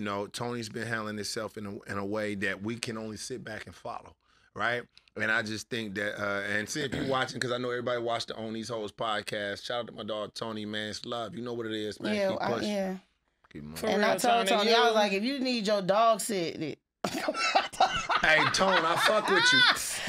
know, Tony's been handling himself in a way that we can only sit back and follow, right? And I just think that, and see if you're watching, because I know everybody watched the On These Hoes podcast. Shout out to my dog Tony, man. It's love. You know what it is, man. Yeah, Keep pushing. And I told Tony, I was like, if you need your dog sit. Hey, Tone, I fuck with you,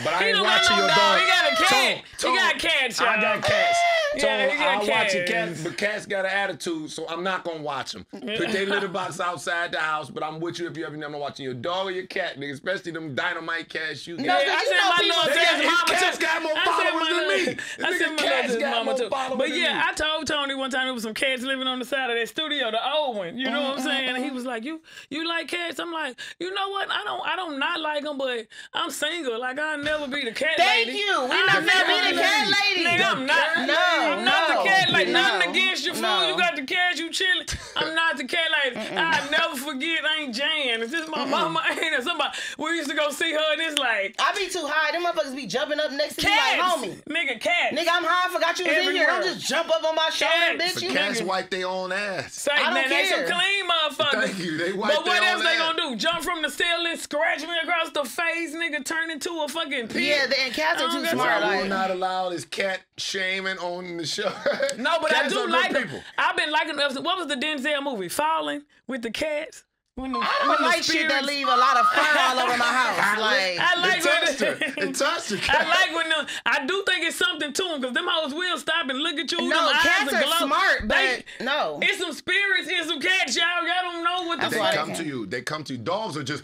but I ain't watching your dog. dog. He got a cat. Tone, He got cats, y'all. I got cats. Yeah, he got I cats. watch your cats, but cats got an attitude, so I'm not gonna watch them. Put their litter box outside the house, but I'm with you if you ever never watching your dog or your cat, nigga. Especially them dynamite cats you got. No, I said my little mama cats too. got more followers than me. I said my cats got mama more too. followers But than yeah, me. I told Tony one time there was some cats living on the side of that studio, the old one. You know what I'm saying? And he was like, "You like cats?" I'm like, "You know what? I don't not like them, but I'm single. Like I'll never be the cat lady." Thank you. We not never be the cat lady. Nigga, I'm not. I'm not the cat lady. Nothing against your food. No. You got the cats. You chilling. I'm not the cat lady. I never forget. Ain't Jan. Is this my mama? Ain't it somebody? We used to go see her, and it's like I be too high. Them motherfuckers be jumping up next to cats. me like, homie. Nigga, cats. Nigga, I'm high. I forgot you was in here. Everywhere. Don't just jump up on my shoulder, Cats. bitch. You Cats nigga. wipe their own ass. Say, I don't man, they some care. clean motherfuckers. Thank you. They wipe But what their else own they ass. gonna do? Jump from the ceiling, scratch me across the face, nigga, turn into a fucking pig? Yeah, and cats are I don't too got smart. time. I will Like, not allow this cat shaming on the show. No, but Cats I do are like good them. people. I've been liking them. What was the Denzel movie? Falling with the cats? When the, I don't like shit that leave a lot of fur all over my house. Like, I like It touched her. It touched her. I like when them. I do think it's something to them because them hoes will stop and look at you. no, them eyes cats and are glow. smart, but They- no. It's some spirits in some cats, y'all. Y'all don't know what the They why fuck. come to you. They come to you. Dogs are just,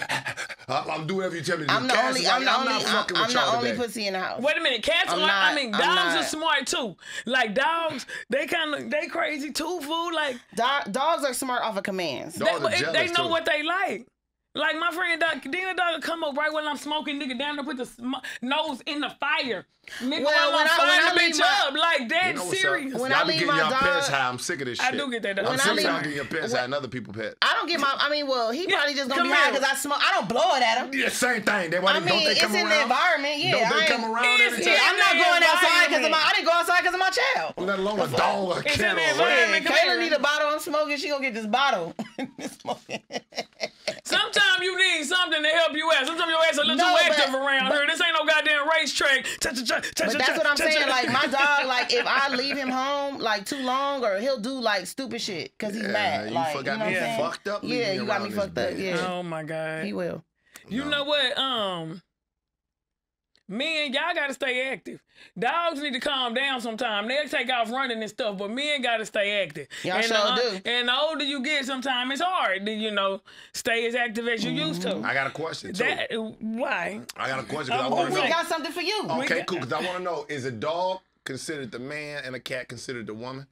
I'll do whatever you tell me to do. I'm the Cats only. is like, I'm the only. not fucking with I'm y'all the only today. pussy in the house. Wait a minute, cats. I'm I not- mean, I'm dogs not. are smart too. Like dogs, they crazy too, fool. Like Dogs are smart off of commands. Dogs are they jealous, know too. what they like. Like my friend Doc, Dina Dog will come up right when I'm smoking, nigga, down there, put the nose in the fire. Nigga, Well, when I'm firing the leave bitch my- up, like that You know what's serious. up? When Y'all I be leave getting my y'all dog- pets high. I'm sick of this shit. I do get that. I'm When I sick of leave- y'all getting your pets high and other people's pets. I don't get my. I mean, well, he probably just gonna be come high here. because I smoke. I don't blow it at him. Yeah, same thing. Don't I mean, they it's come in around? the environment. Yeah, Don't they I come ain't- around every It's time? Yeah, I'm not the going outside because environment. I didn't go outside because of my child. Let alone a dog or a It's in cat the or a environment. rat. Come Kayla here. need a bottle. I'm smoking. She gonna get this bottle. Sometimes you need something to help you out. Sometimes your ass a little No, too but- active around but- here. This ain't no goddamn racetrack. But that's what I'm saying. Like my dog, like if I leave him home like too long, or he'll do like stupid shit because he's mad. You like, forgot you know me what I'm saying? fucked up. leaving Yeah, me you got me around this fucked up. bitch. Yeah, Oh my God. he will. You No. know what? Men, y'all gotta stay active. Dogs need to calm down sometime. They'll take off running and stuff, but men gotta stay active. Y'all and sure do. And the older you get, sometimes it's hard to, stay as active as you used to. I got a question too. Why? I got a question because I Oh, want We to know. got something for you. Okay, cool. Because I want to know: is a dog considered the man and a cat considered the woman?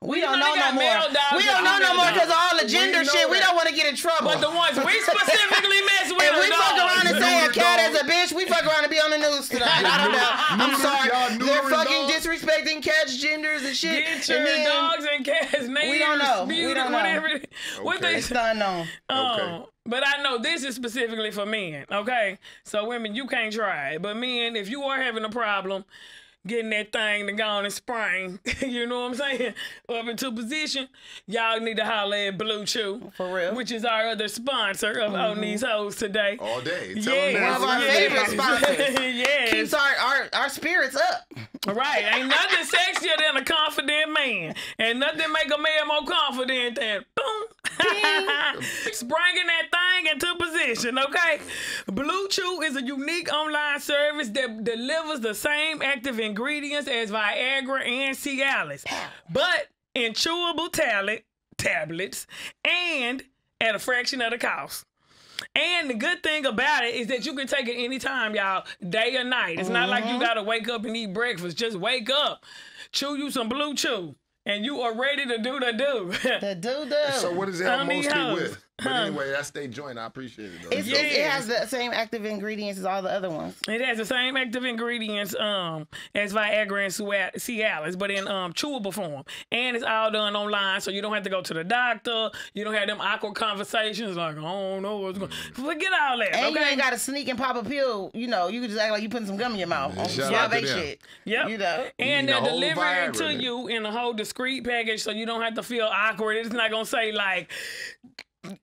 We don't know no more. We don't know no more because of all the gender shit. We don't want to get in trouble. But the ones we specifically mess with if are we fuck dogs. around and say a cat is a bitch, we fuck around and be on the news tonight. I don't know. I'm sorry. They're fucking disrespecting cats' genders and shit. Get your dogs and cats names. We don't know. We don't know. Whatever. What they It's unknown. Okay. But I know this is specifically for men, okay? So women, you can't try it. But men, if you are having a problem getting that thing to go on and spring, you know what I'm saying, up into position, y'all need to holler at Bluechew. For real. Which is our other sponsor of On These Hoes today. All day. Yeah. One of our favorite sponsors. Yes. Keeps our spirits up. Right. Ain't nothing sexier than a confident man. And nothing make a man more confident than boom. Springing that thing into position, okay? Bluechew is a unique online service that delivers the same active ingredients as Viagra and Cialis, but in chewable tablets and at a fraction of the cost. And the good thing about it is that you can take it anytime, y'all, day or night. It's not like you gotta wake up and eat breakfast. Just wake up, chew you some Bluechew, and you are ready to do the do. The do. So what is it mostly hoes. with? But anyway, that's their joint. I appreciate it, though. It has the same active ingredients as all the other ones. It has the same active ingredients as Viagra and Cialis, but in chewable form. And it's all done online, so you don't have to go to the doctor. You don't have them awkward conversations like, I don't know what's going on. Forget all that, And okay? you ain't got to sneak and pop a pill. You know, you can just act like you putting some gum in your mouth. On Shout out to Suave them. shit. Yep. You know. And You they're know, whole delivering it Viagra, to nigga. you in a whole discreet package so you don't have to feel awkward. It's not going to say like,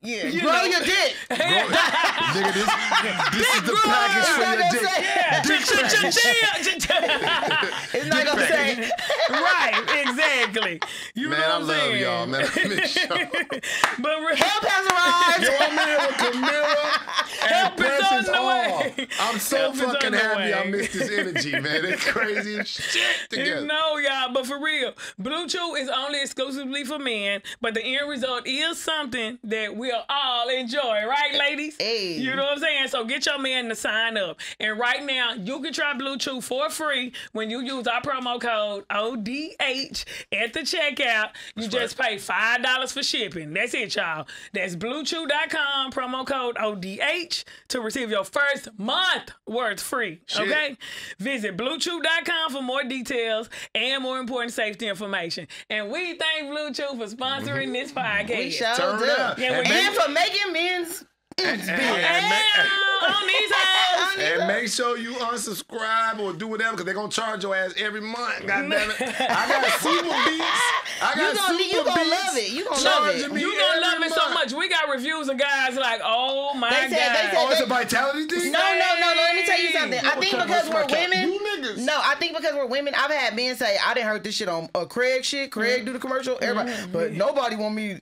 Yeah. You Grow know. your dick. Nigga, this is the package for your dick. It's not going to say. Right, exactly. You Man, know I what I'm love saying? y'all, man. I miss y'all. But Help has arrived. Yo, I'm here with KAMIRA and Help is on Presence the All. way. I'm so Help is on fucking the happy I way. missed this energy, man. It's crazy as shit together. No, y'all, but for real, Bluechew is only exclusively for men, but the end result is something that we'll all enjoy, right, ladies? Hey. You know what I'm saying? So get your man to sign up. And right now, you can try Bluechew for free when you use our promo code ODH at the checkout. You just pay $5 for shipping. That's it, y'all. That's bluechew.com, promo code ODH to receive your first month worth free. Shit. Okay? Visit bluechew.com for more details and more important safety information. And we thank Bluechew for sponsoring this podcast. We sure Turn do. up. Yeah, And for making men's On these hoes. And make sure you unsubscribe or do whatever, because they're going to charge your ass every month. God damn it. I got super beats. I got You super gonna beats. love it. You gonna love it. charging me You gonna love every it so month. much. We got reviews of guys like, oh my They said- God. Oh, it's a vitality thing? No. Let me tell you something. I think because we're women. You niggas. No, I think because we're women. I've had men say, I didn't heard this shit on Craig shit. Craig do the commercial. Everybody, but nobody want me.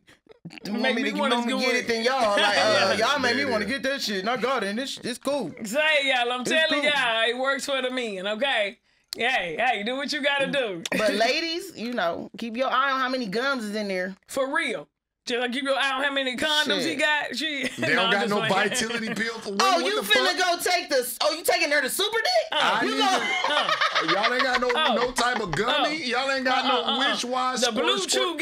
Want me to get it than y'all. Like, y'all made me want to get that shit. And I got it. And it's cool. Say y'all, I'm telling cool. y'all, it works for the men, okay? Hey, do what you gotta do. But ladies, you know, keep your eye on how many gums is in there. For real. Just like keep your eye on how many condoms he Shit. got. They don't got no vitality pill for women. Oh, What you the finna fuck? go take the? Oh, you taking her to super dick? I You need go. to- Y'all ain't got no type of gummy. Y'all ain't got no wish wash. The Bluechew you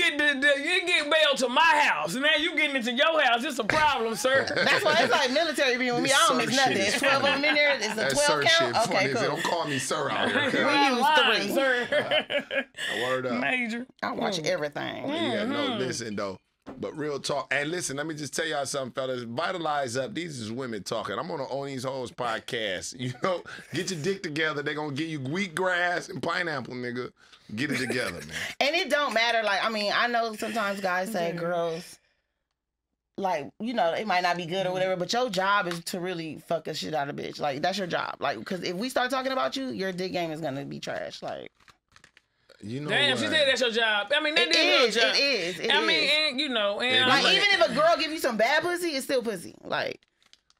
get bailed to my house. Now you getting into your house. It's a problem, sir. That's why it's like military being with me. This I don't sir mix nothing. shit. It's 12 of them in there. It's a That 12 sir count. shit Okay, funny. cool. Don't call me sir out here. We Right, use line, 3. sir. Word up. Major. I watch everything. Yeah, no, listen though. But real talk. And listen, let me just tell y'all something, fellas. Vitalize up. These is women talking. I'm on the On These Hoes podcast. You know, get your dick together. They're going to give you wheatgrass and pineapple, nigga. Get it together, man. And it don't matter. Like, I mean, I know sometimes guys say girls, like, you know, it might not be good or whatever, but your job is to really fuck a shit out of a bitch. Like, that's your job. Like, because if we start talking about you, your dick game is going to be trash. Like, You know Damn, what? she said that's your job. I mean, that it is is. your job. It is. It I is. mean, and you know, and Like, Like- even if a girl give you some bad pussy, it's still pussy. Like,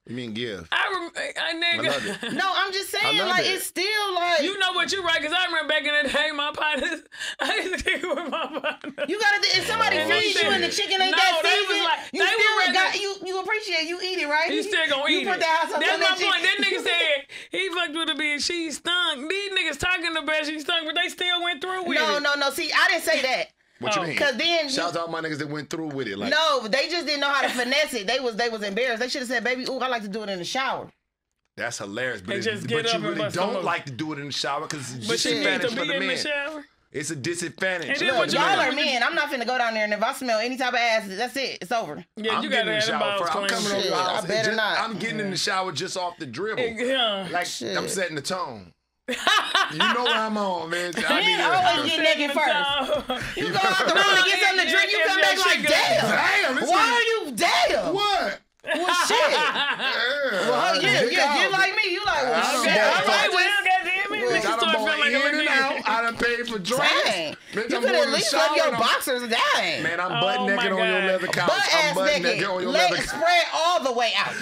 You mean give? I nigga. I love it. no, I'm just saying, love like, it. it's still like, You know what, you're right, because I remember back in the day, my partners, I used to kick with my partner. you gotta, if somebody Oh, feeds you and the shit. chicken ain't No, that they was seasoned, like- you they still were got, rather- you appreciate, you eat it, right? You still gonna eat you put it. that hot sauce That's on my that point. That chicken. nigga said he fucked with a bitch, she stunk. These niggas talking about she stunk, but they still went through with it. No. See, I didn't say that. What you mean? Because then shout out to all my niggas that went through with it. Like, no, they just didn't know how to finesse it. They was embarrassed. They should have said, "Baby, ooh, I like to do it in the shower." That's hilarious. But, just but get you up and really bust don't them like to do it in the shower because it's But she needs disadvantage to for be the in the men. shower. It's a disadvantage. And then Look, what you y'all do are when you- men. I'm not finna go down there, and if I smell any type of ass, that's it. It's over. Yeah, I'm you getting gotta in the have them shower. balls I'm coming clean. over Shit, your house. I better not. I'm getting in the shower just off the dribble. Yeah. Like Shit. I'm setting the tone. You know what I'm on, man. Men always get naked first. You go out the room to get something to drink, you come back like, damn. Damn. Why are you damn? What? Well, shit. Well, yeah, you like me. You like, well, shit. All right, I'm well, just, goddamn it. I Niggas done start bought feeling like a in and little out. nigga. I done paid for drinks. dang. Bitch, You I'm could going at to least the left shower your and I'm- boxers down. Man, I'm Oh, butt my naked on your God. leather couch. Butt I'm ass butt naked naked. on your Leg leather couch. spread all the way out.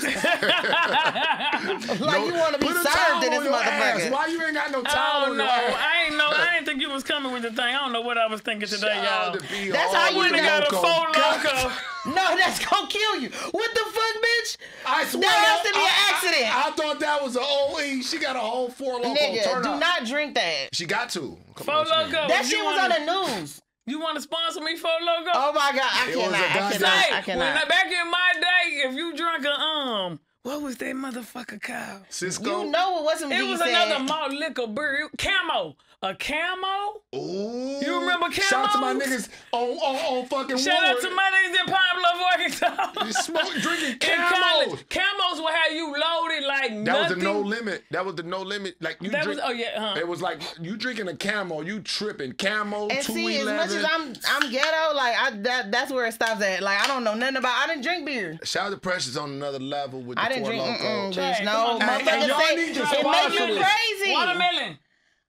Like you want to be Put a served towel in this on your ass. motherfucker. Why you ain't got no towel Oh on no, your ass? I didn't think you was coming with the thing. I don't know what I was thinking today, Shout y'all. to be That's hard how you with the Got a loco. faux loco. No, that's gonna kill you. What the fuck, bitch? I swear. That has to be an accident. I thought that was an OE. She got a whole 4 Loco. Nigga, Turn do up. not drink that. She got to. Come Faux on, what you mean? loco. That You shit was wanna- on the news. You want to sponsor me for logo? Oh my god, I It was a cannot. I goddamn- cannot. Hey, I cannot. back in my day, if you drunk a what was that motherfucker called? Cisco. You know what? What's some It G was said? another malt liquor beer. Camo. A camo? Ooh. You remember Shout out to my Camos? niggas on fucking Shout out to Woodward. my niggas in Pablo, Arkansas. You smoke, drinking In Camos. college, Camos will have you loaded like That nothing. was the no limit. That was the no limit. Like you That drink. was, oh yeah, It was like you drinking a Camo, you tripping. Camo, And see, as much 211. as I'm ghetto, like that's where it stops at. Like I don't know nothing about. I didn't drink beer. Shout out to Precious on another level with the I didn't 4 drink. Loco. Bitch, Hey, no, come on, and motherfuckers y'all say need to it sponsor make you this. crazy. Watermelon.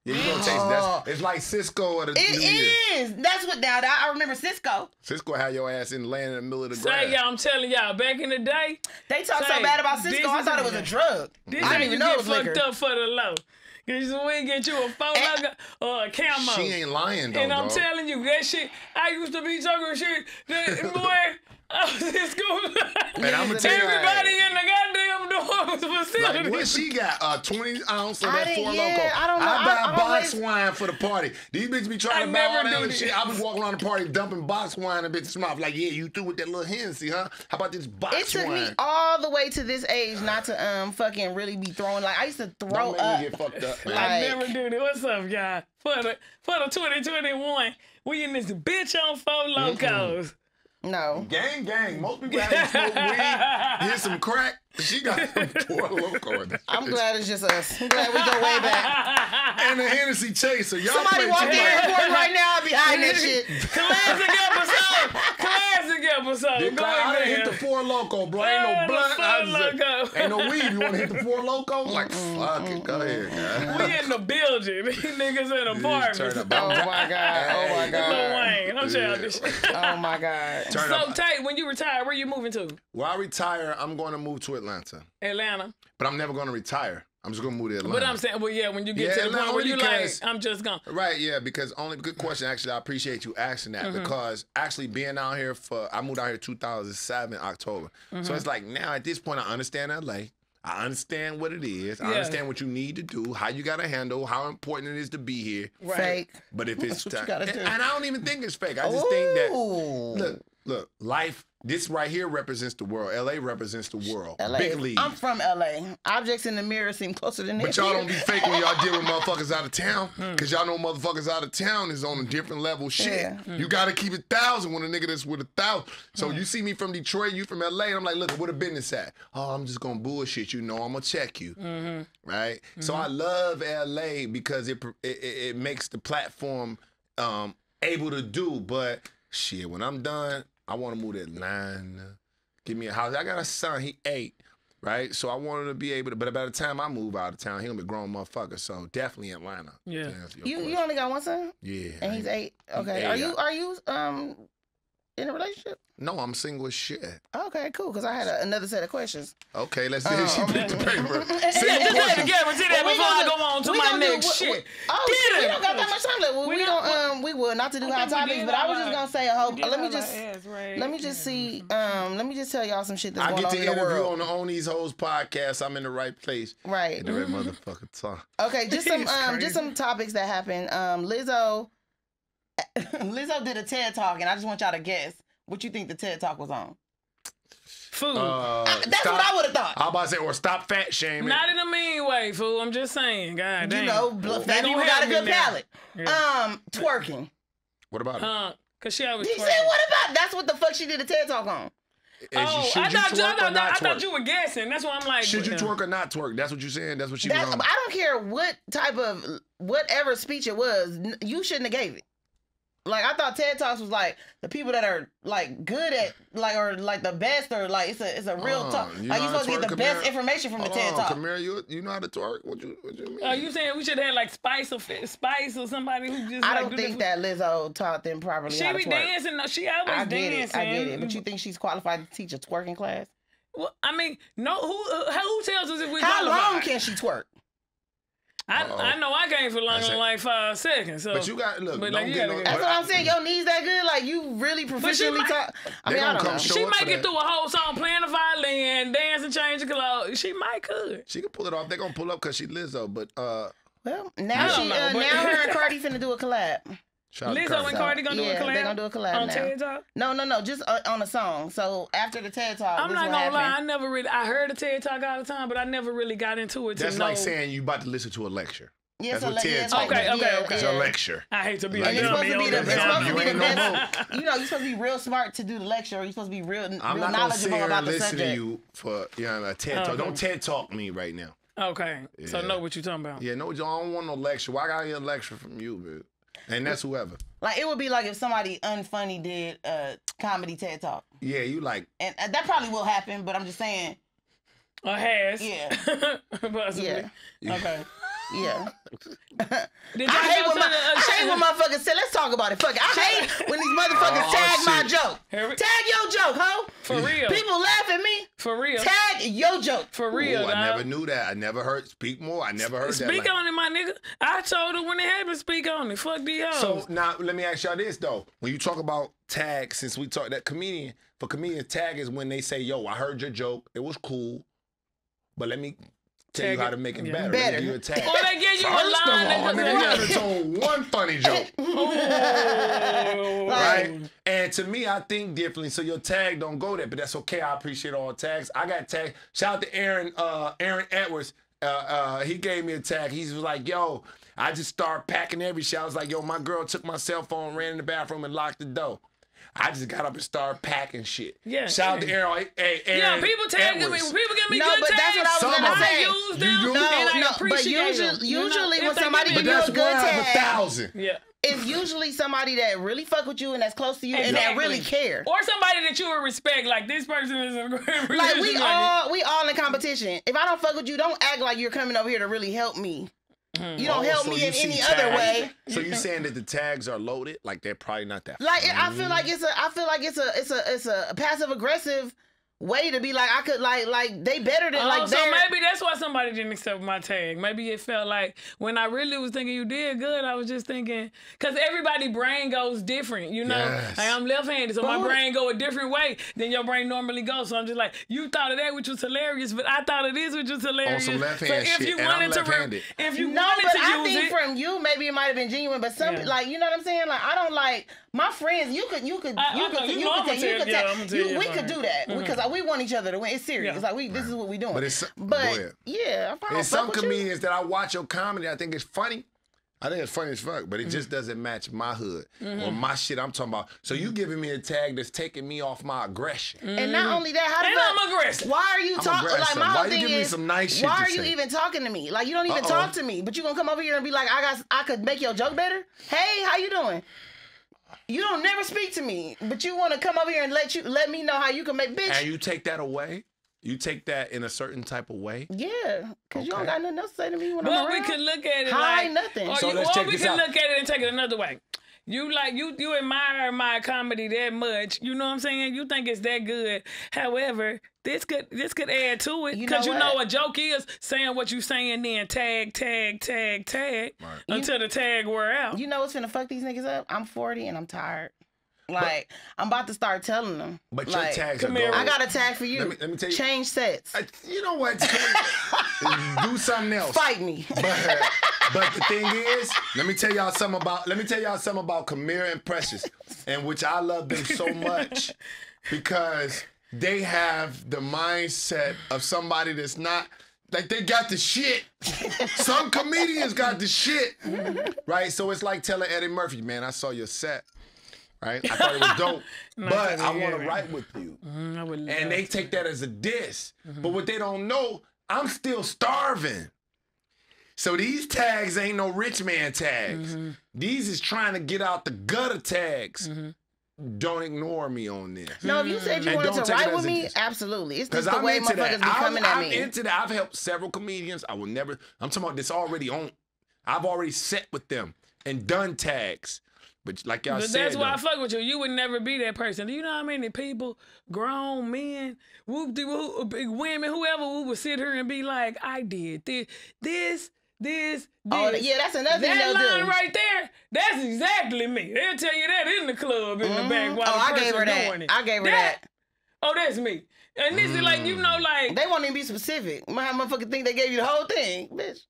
Yeah, you gonna taste that. It's like Cisco at the New Year. It is. That's what now. I remember Cisco. Cisco had your ass in laying in the middle of the Say, grass. y'all, I'm telling y'all, back in the day, They talk Say, so bad about this Cisco. I is thought a- it was a drug. this I ain't didn't you even know it get was fucked liquor. up for the low. Cause we get you a faux logo or a camo. She ain't lying though, And I'm dog. telling you, that shit, I used to be talking shit. That, boy, I was in school. Man, I'ma tell you, Everybody in the goddamn dorm facility. like what she got? 20 ounce of I that didn't- 4 yeah, Loco. I don't know. I buy I box always- wine for the party. These bitches be I trying to buy never all that do other this. shit. I be walking around the party dumping box wine in bitches' mouth. Like, yeah, you through with that little Hennessy, huh? How about this box It took wine? me all the way to this age not to fucking really be throwing. Like I used to throw Don't make up. me get fucked up, man. I Like- never do that. What's up, y'all? For the 2021, we in this bitch on Faux Locos. No. Gang. Most people haven't smoked weed. Here's some crack. She got some 4 Loco in I'm glad it's just us. I'm glad we go way back. And a Hennessy chaser. Y'all Somebody play walk too in much. recording right now. I'll be hiding that shit. Classic episode. Classic episode. Go I done ahead. hit the 4 Loco, bro. Ain't Oh, no the blunt. 4 I just- Loco. Ain't no weed. You want to hit the 4 Loco? Like, fuck it. Go ahead, guys. We in the building. These niggas in apartments. Turn up. Oh my god. Oh my Lil god. Wayne. I'm childish. Oh my god. Turn So, up. Tate, when you retire, where you moving to? When I retire, I'm going to move to Atlanta. Atlanta. But I'm never going to retire. I'm just going to move to Atlanta. But I'm saying, well, yeah, when you get Yeah, to the point Atlanta, where you because- like, I'm just gone. Right, yeah, because only good question. Actually, I appreciate you asking that because actually being out here I moved out here 2007 October. So it's like now at this point I understand LA. I understand what it is. I Yeah. understand what you need to do, how you got to handle, how important it is to be here. Right. Fake. But if it's That's what you gotta do. and I don't even think it's fake. I just think that Ooh. look, life. This right here represents the world. LA represents the world. LA. Big league. I'm from LA. Objects in the mirror seem closer than But this. y'all don't be fake when y'all deal with motherfuckers out of town. Because y'all know motherfuckers out of town is on a different level shit. Yeah. You got to keep it 1,000 when a nigga that's with 1,000. So you see me from Detroit, you from LA, and I'm like, look, where the business at? Oh, I'm just going to bullshit you. No, I'm going to check you. Right? So I love LA because it makes the platform able to do. But shit, when I'm done, I want to move to Atlanta. Give me a house. I got a son. He 8. Right? So I wanted to be able to, but by the time I move out of town, he'll be a grown motherfucker. So definitely Atlanta. Yeah. to answer your You question. only got one son? Yeah. And he's 8. Okay. 8, Are you in a relationship? No, I'm single as shit. Okay, cool. Because I had another set of questions. Okay, let's see if she picked the paper. Yeah, Single just let question. me guarantee that Well, we before I gonna go on to we my gonna do next what- shit. Oh, Get shit, we it. don't got that much time left. Well, We we don't- don't. We will not to do hot think we topics, did but I was our- just gonna say a whole. we did Let me our just. ass, right? Let me just see. Let me just tell y'all some shit that's I going get on to in the interview world. on the ondeezhoes podcast. I'm in the right place. Right. In the right motherfucking time. Okay, just some He's crazy. just some topics that happened. Lizzo Lizzo did a TED Talk, and I just want y'all to guess what you think the TED Talk was on. Food. That's what I would have thought. I was about to say, or stop fat shaming. Not in a mean way, fool. I'm just saying. God damn. You know, fat people got a good palate. Yeah. Twerking. What about it? Cause she always He said, what about? That's what the fuck she did a TED Talk on. I thought you were guessing. That's why I'm like, should you twerk or not twerk? That's what you're saying. That's what she was on. I don't care what type of whatever speech it was. You shouldn't have gave it. Like, I thought TED Talks was like the people that are like good at like or like the best or like it's a real talk. Like you're supposed to get the best information from the TED Talk. KAMIRA, you know how to twerk? What you mean? Are you saying we should have like Spice or somebody who just? I don't think that Lizzo taught them properly. She how to be twerk. dancing. No, she always dancing. I get it. But you think she's qualified to teach a twerking class? Well, I mean, no. Who tells us if we? How qualified? long can she twerk? I know I can't for longer than like 5 seconds. So. But you got look. But like, that's what I'm saying. Your knees that good? Like you really proficiently talk. I mean, I don't know. She might get through a whole song playing the violin, dance and change the clothes. She might could. She could pull it off. They're gonna pull up because she Lizzo. But well, now now her and Cardi finna do a collab. Lizzo and Cardi gonna do a collab? They're gonna do a collab on now. TED Talk? No, just on a song. So after the TED Talk, I'm not gonna lie, I heard the TED Talk all the time, but I never really got into it. That's like saying you about to listen to a lecture. Yeah, that's what TED Talk Okay. It's a lecture. I hate to be like, a dummy. It's supposed to be the best. You know, you're supposed to be real smart to do the lecture, or you're supposed to be real knowledgeable about the subject. I'm not gonna listen to you for a TED Talk. Don't TED Talk me right now. Okay, so know what you're talking about. Yeah, no, I don't want no lecture. Why I gotta get a lecture from you, man? And that's whoever. Like, it would be like if somebody unfunny did a comedy TED Talk. Yeah, you like. And that probably will happen, but I'm just saying. Or has. Yeah. Possibly. Yeah. Okay. Yeah. I hate when motherfuckers say, let's talk about it. Fuck it. I hate when these motherfuckers tag my joke. Tag your joke, ho. For real. People laugh at me. For real. Tag your joke. For real. Ooh, I never knew that. I never heard. Speak more. I never heard that. Speak on it, my nigga. I told her when it happened, speak on it. Fuck these hoes. So now let me ask y'all this though. When you talk about tag, since we talk that comedian, for comedians, tag is when they say, yo, I heard your joke. It was cool. But let me tell you how to make it better. Let me give you a tag. Or they give you a line. Nigga, you haven't told one funny joke. Right? And to me, I think differently. So your tag don't go there, but that's okay. I appreciate all tags. I got tagged. Shout out to Aaron Edwards. He gave me a tag. He was like, yo, I just started packing every shit. I was like, yo, my girl took my cell phone, ran in the bathroom, and locked the door. I just got up and started packing shit. Yeah. Shout out to Aaron. Yeah, people tag me. People give me good but tags. That's what I was gonna say. Use them, and I appreciate them. But usually when somebody gives you a good tag, 1,000. Yeah. It's usually somebody that really fuck with you and that's close to you and that really care. Or somebody that you would respect. Like, this person is a great like we all in competition. If I don't fuck with you, don't act like you're coming over here to really help me. You don't help me in any other way. So you saying that the tags are loaded? Like they're probably not that. Like I feel like it's a passive aggressive way to be like I could like they better than like. So maybe that's why somebody didn't accept my tag. Maybe it felt like when I really was thinking you did good, I was just thinking because everybody brain goes different. You know, like I'm left-handed, so my brain go a different way than your brain normally goes. So I'm just like, you thought of that, which was hilarious, but I thought of this, which was hilarious. On some left-hand shit, and I'm left-handed. If you wanted to I use think from you, maybe it might have been genuine, but some like you know what I'm saying. Like I don't like. My friends, we could do that because we want each other to win. It's serious. It's like this is what we doing. But yeah, there's some comedians that I watch your comedy. I think it's funny. I think it's funny as fuck, but it just doesn't match my hood or my shit I'm talking about. So you giving me a tag that's taking me off my aggression. And not only that, I'm aggressive. Why are you talking? Like my whole thing is, some nice shit why are you even talking to me? Like you don't even talk to me, but you gonna come over here and be like, I could make your joke better. Hey, how you doing? You don't never speak to me, but you want to come over here and let me know how you can make bitch. And you take that away? You take that in a certain type of way? Yeah, because you don't got nothing else to say to me when I'm around. But we can look at it like nothing. Or, so we can look at it and take it another way. You admire my comedy that much. You know what I'm saying? You think it's that good. However, this could add to it because you know what a joke is saying what you saying, then tag until the tag wear out. You know what's finna fuck these niggas up? I'm 40 and I'm tired. Like I'm about to start telling them. But your tags are gold. I got a tag for you. Let me tell you. Change sets. You know what? Do something else. Fight me. But the thing is, let me tell y'all something about KAMIRA and Precious, and which I love them so much because they have the mindset of somebody that's not like they got the shit. Some comedians got the shit, right? So it's like telling Eddie Murphy, man, I saw your set. Right? I thought it was dope, but I want to write with you. And they take that as a diss. But what they don't know, I'm still starving. So these tags ain't no rich man tags. These is trying to get out the gutter tags. Don't ignore me on this. No, if you said you wanted to write with me, absolutely. It's just the way motherfuckers be coming at me. I'm into that. I've helped several comedians. I will never, I'm talking about this already on. I've already set with them and done tags. But like y'all said, that's why I fuck with you. You would never be that person. Do you know how many people, grown men, women, whoever, who would sit here and be like, I did this. Oh, yeah, that's another thing they'll do. That line right there, that's exactly me. They'll tell you that in the club in the back while the I gave her that. doing it. I gave her that. Oh, that's me. And this is like, you know, like. They won't even be specific. My motherfucker think they gave you the whole thing, bitch.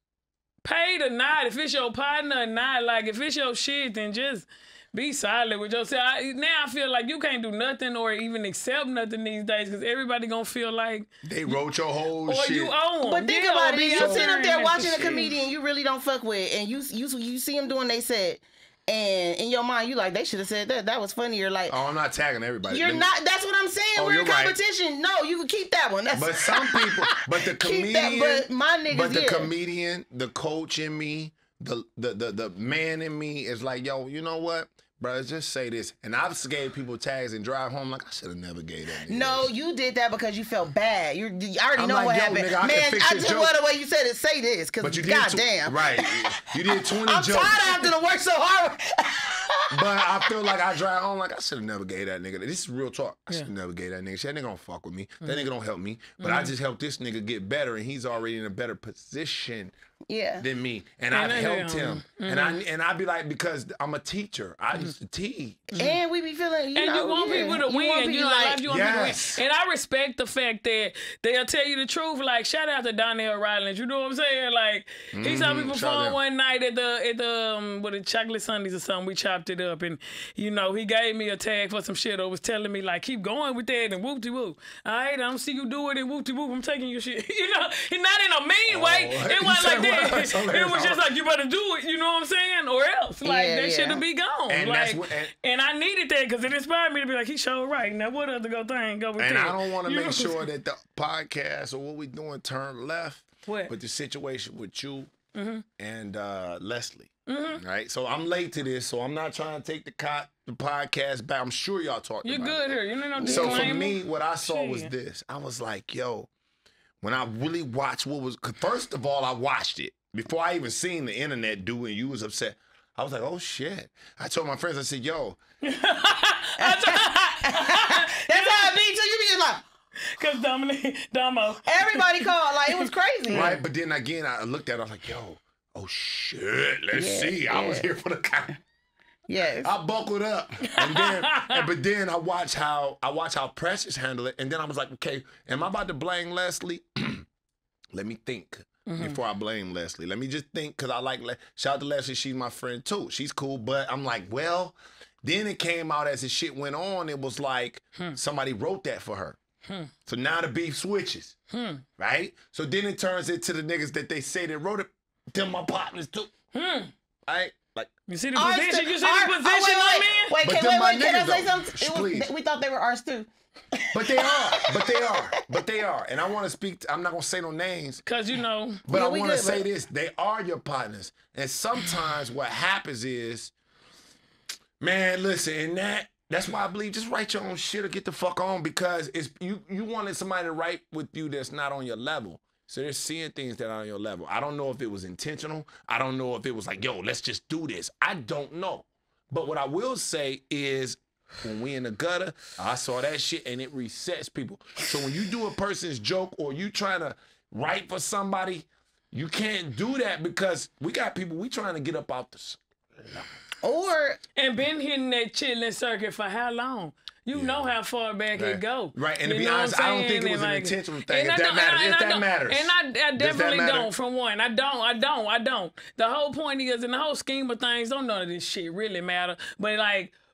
Paid or not, if it's your partner or not, like if it's your shit, then just be solid with yourself. Now I feel like you can't do nothing or even accept nothing these days because everybody gonna feel like they wrote your whole shit. Or you own them. But think about it. You sit up there watching a comedian you really don't fuck with, and you see them doing they set, and in your mind you like they should have said that. That was funnier. Like, oh, I'm not tagging everybody. You're not. That's what I'm saying. We're in competition. Right. No, you can keep that one. That's but some people. But the comedian. But my niggas. But the comedian, the coach in me, the man in me is like, yo, you know what? Bro, just say this. And I've gave people tags and drive home like, I should have never gave that nigga. No, you did that because you felt bad. You already know like, what happened. Nigga, man, I just love the way you said it. Say this, because goddamn. Right. You did 20 I'm jokes. tired after to work so hard. But I feel like I drive home like I should have never gave that nigga. This is real talk. I should have never gave that nigga. That nigga don't fuck with me. That nigga don't help me. But I just helped this nigga get better, and he's already in a better position than me. And I've helped him. And I be like, because I'm a teacher. I used to teach. And we be feeling, you want people to win. You want people to win. And I respect the fact that they'll tell you the truth. Like, shout out to Donnell Riley. You know what I'm saying? Like, he saw me perform one night at the with the chocolate sundaes or something. We chopped it up, and you know, he gave me a tag for some shit or was telling me like, keep going with that and whoop-de-whoop. All right, I don't see you do it and whoop-de-whoop. I'm taking your shit. You know, he's not in a mean way. It wasn't like that. It was just like, you better do it. You know what I'm saying? Or else, like, that shit'll be gone. And like, and I needed that because it inspired me to be like, he showed right. Now what other thing go with that? And I don't want to make sure that the podcast or what we doing turn left. What? But the situation with you and Leslie. Right? So I'm late to this, so I'm not trying to take the podcast back. I'm sure y'all talked about it. You're good here. You know no So for me, what I saw was this. I was like, yo, when I really watched first of all, I watched it. Before I even seen the internet do it, you was upset. I was like, oh shit. I told my friends, I said, yo. That's how it be too. You be just like, because Damo. Everybody called. Like, it was crazy. Right, but then again, I looked at it, I was like, yo, oh shit, let's see. I was here for the count. Yes. I buckled up. And then but then I watched how Precious handled it. And then I was like, okay, am I about to blame Leslie? Let me think. Before I blame Leslie. Let me just think, because I like, shout out to Leslie, she's my friend too. She's cool, but I'm like, well, then it came out as the shit went on, it was like, somebody wrote that for her. So now the beef switches, right? So then it turns into the niggas that they say that wrote it, them my partners too. Right? Like, you see the position? You see the position I'm in? Wait, can I say something? We thought they were ours too. But they are. And I want to speak, I'm not going to say no names. Because, you know. But I want to say this, they are your partners. And sometimes what happens is, man, listen, and that's why I believe just write your own shit or get the fuck on, because it's you wanted somebody to write with you that's not on your level. So they're seeing things that are on your level. I don't know if it was intentional. I don't know if it was like, yo, let's just do this. I don't know. But what I will say is, when we in the gutter, I saw that shit and it resets people. So when you do a person's joke or you trying to write for somebody, you can't do that because we got people, we trying to get up out the And been hitting that chilling circuit for how long? You know how far back it go. Right, and to be honest, I don't think it was an intentional thing. If that matters. And I definitely don't, from one. I don't. The whole point is, in the whole scheme of things, don't none of this shit really matter.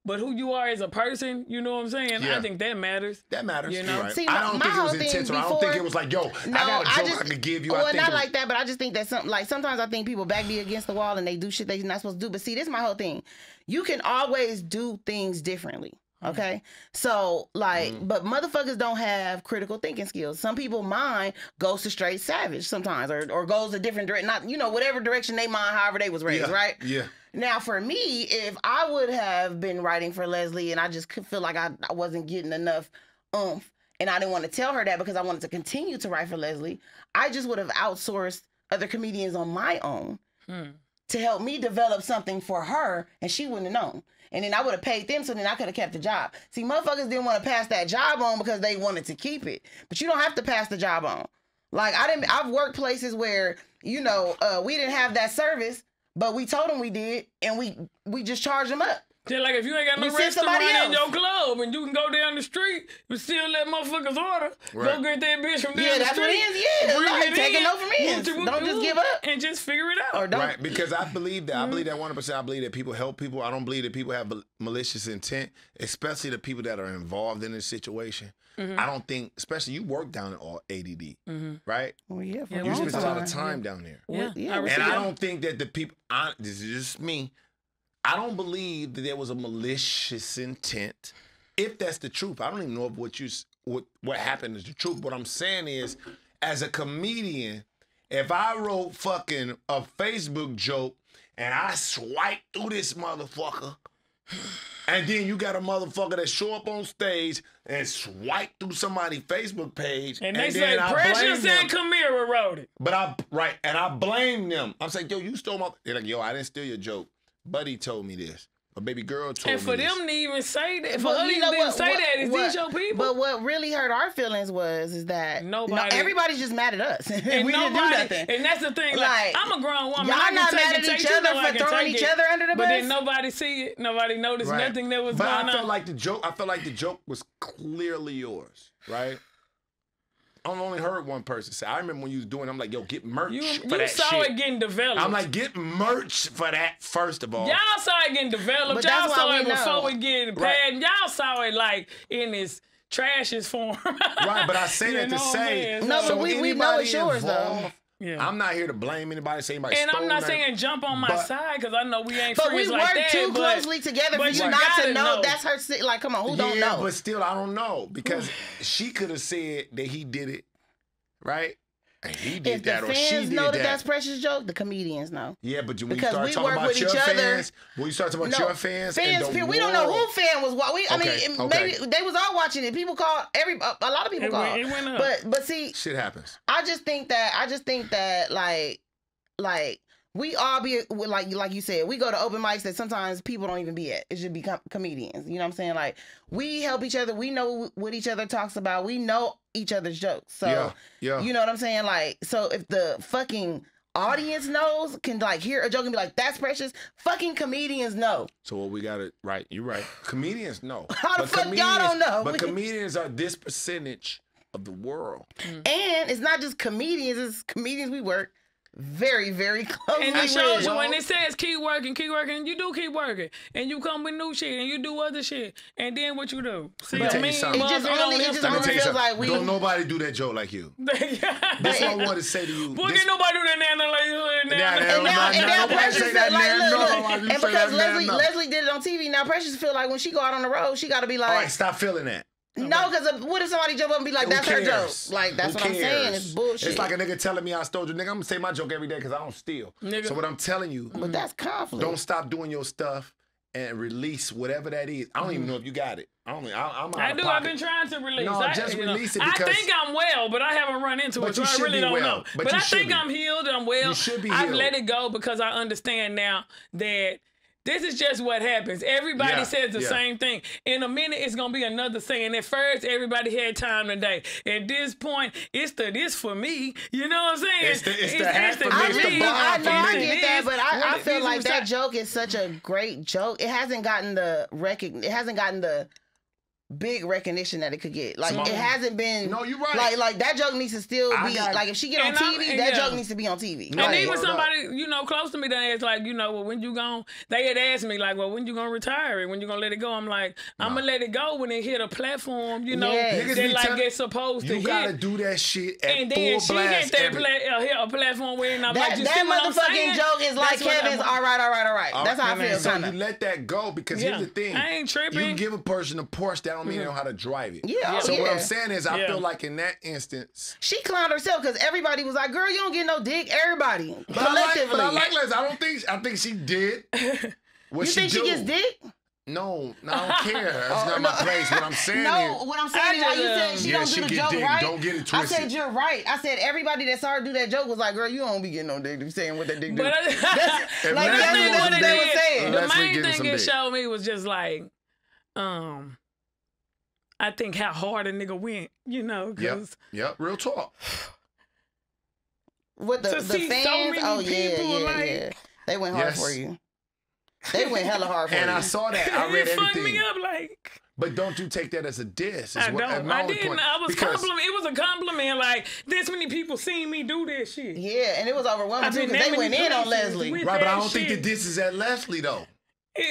But who you are as a person, you know what I'm saying? Yeah. I think that matters. That matters. You know? Right. See, I don't think it was intentional. I don't think it was like, yo, I got a joke I could give you. Well, not like that, but I just think that sometimes I think people back me against the wall and they do shit they're not supposed to do. But see, this is my whole thing. You can always do things differently. Okay, so but motherfuckers don't have critical thinking skills. Some people's mind goes to straight savage sometimes, or goes a different direction. Not whatever direction they mind, however they was raised, right? Yeah. Now, for me, if I would have been writing for Leslie and I just could feel like I wasn't getting enough oomph, and I didn't want to tell her that because I wanted to continue to write for Leslie, I just would have outsourced other comedians on my own to help me develop something for her, and she wouldn't have known. And then I would have paid them, so then I could have kept the job. See, motherfuckers didn't want to pass that job on because they wanted to keep it. But you don't have to pass the job on. Like, I've worked places where, we didn't have that service, but we told them we did, and we just charged them up. Just like if you ain't got no restaurant in your club and you can go down the street and still let motherfuckers order, go get that bitch from down the street. Yeah, that's what it is. Yeah, like taking no from ends. Don't just give up. And just figure it out. Or don't. Right, because I believe that. I believe that 100%. I believe that people help people. I don't believe that people have malicious intent, especially the people that are involved in this situation. I don't think, especially you work down at ADD, right? Well, yeah, you spend a lot of time down there. Yeah. And I don't think that the people, this is just me, I don't believe that there was a malicious intent. If that's the truth, I don't even know if what happened is the truth. What I'm saying is, as a comedian, if I wrote fucking a Facebook joke and I swipe through this motherfucker, and then you got a motherfucker that show up on stage and swipe through somebody's Facebook page, and they say Precious and KAMIRA wrote it. But I blame them. I'm saying, yo, you stole my. They're like, yo, I didn't steal your joke. Buddy told me this. A baby girl told me this. And for them to even say that, for us to even say that, is these your people? But what really hurt our feelings is that everybody's just mad at us. And we didn't do nothing. And that's the thing. Like, I'm a grown woman. Y'all not mad at each other for throwing each other under the bus. But then nobody see it. Nobody noticed nothing that was going on. But I felt like the joke was clearly yours, right? I only heard one person say. I remember when you was doing it, I'm like, yo, get merch for that shit. You saw it getting developed. I'm like, get merch for that, first of all. Y'all saw it getting developed. Y'all saw it before it getting paid. Y'all saw it like in its trashes form. Right, but I say that to say. No, but we know it's yours, though. Yeah. I'm not here to blame anybody, say anybody and stole I'm not saying jump on my side because I know we ain't friends like that. But we work too closely together for you not to know that's her. Like, come on, who don't know? But still, I don't know because she could have said that he did it. Right? And he did that, or she did that. If the fans know that that's Precious' joke, the comedians know. Yeah, but when you start talking about your fans, when you start talking about your fans, we don't know who fan was what. Maybe they was all watching it. People called a lot of people called. It went up. But see, shit happens. I just think that like we all be like you said, we go to open mics that sometimes people don't even be at. It should be comedians. You know what I'm saying? Like, we help each other. We know what each other talks about. We know each other's jokes. So yeah. You know what I'm saying? Like, so if the fucking audience knows, can like hear a joke and be like, that's Precious, fucking comedians know. So what we got it right. You're right. Comedians know. How the fuck y'all don't know? But comedians are this percentage of the world. And it's not just comedians, it's comedians we work very, very closely. And it shows you when it says keep working, you do keep working. And you come with new shit and you do other shit. And then what you do? See, it just only feels like we don't nobody do that joke like you. That's what I want to say to you. Boy, can't nobody do that now like you. And now Precious feel like, and because Leslie did it on TV, now Precious feel like when she go out on the road, she got to be like, all right, stop feeling that. No, because what if somebody jump up and be like, that's her joke? Like, that's what I'm saying. It's bullshit. It's like a nigga telling me I stole you. Nigga, I'm going to say my joke every day because I don't steal. Nigga. So what I'm telling you. But that's conflict. Don't stop doing your stuff and release whatever that is. I don't even know if you got it. I'm I do. I've been trying to release. No, just release it because I think I'm well, but I haven't run into it, so I really don't know. But I think I'm healed. I'm well. You should be I've healed. let it go because I understand now that This is just what happens. Everybody says the same thing. In a minute, it's going to be another saying. At first, everybody had time today. At this point, it's the this for me. You know what I'm saying? It's the I me. know, I get that, but I feel like that joke is such a great joke. It hasn't gotten the big recognition that it could get. Like it hasn't been. No, you're right. Like that joke needs to still be like if she get on TV, that joke needs to be on TV. And even somebody close to me that asked like well when you gonna? They had asked me like when you gonna retire it? When you gonna let it go? I'm like I'm gonna let it go when it hit a platform. That like it's supposed to hit. You gotta do that shit at and then full she blast. Hit a platform where I'm like you that motherfucking joke is like Kevin's. All right. That's how I feel. So you let that go because here's the thing. I ain't tripping. You give a person a Porsche, that don't mean they know how to drive it. Yeah. So what I'm saying is, I feel like in that instance, she clowned herself because everybody was like, "Girl, you don't get no dick." Everybody, but I like Liz. I think she did. What you think she gets dick? No, I don't care. That's not my place. What I'm saying is... what I'm saying is how you said she don't do the joke dick. right. Don't get it twisted. I said you're right. I said everybody that saw her do that joke was like, girl, you don't be getting no dick. You saying what that dick do. That's what they were saying. The main thing it showed me was just like, I think how hard a nigga went, cause Yep, real talk. With the fans, so many people, yeah. They went hard for you. They went hella hard for you. And I saw that. I read everything. It fucked me up, like. But don't you take that as a diss? I don't. I didn't. I was compliment. It was a compliment. Like this many people seen me do that shit. Yeah, and it was overwhelming too because they went in on Leslie. Right, but I don't think the diss is at Leslie though.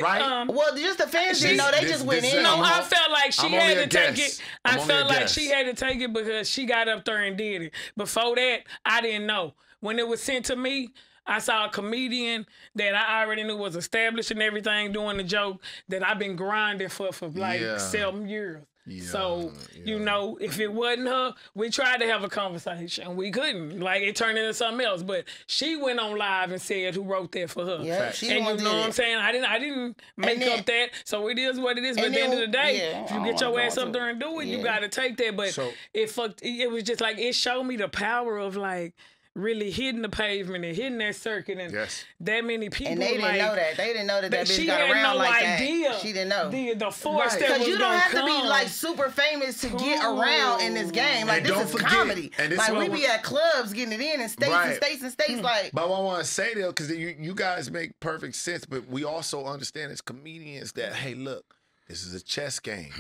Right? Well, just the fans didn't know. They just went in. No, I felt like she had to take it. I felt like she had to take it because she got up there and did it. Before that, I didn't know. When it was sent to me, I saw a comedian that I already knew was established and everything doing the joke that I've been grinding for like 7 years. Yeah, so, if it wasn't her, we tried to have a conversation. We couldn't. Like, it turned into something else. But she went on live and said who wrote that for her. Yeah, and you know what I'm saying? I didn't make up that. So it is what it is. But at the end of the day, if you get your ass up there and do it, you got to take that. But it was just like, it showed me the power of like, really hitting the pavement and hitting that circuit and that many people. And they didn't know that. They didn't know that bitch got around like that. She didn't know. The force that was because you don't have to be like super famous to get around in this game. Like this is comedy. Like we be at clubs getting it in states and states and states. Like, but what I want to say though, because you guys make perfect sense, but we also understand as comedians that hey, look. This is a chess game,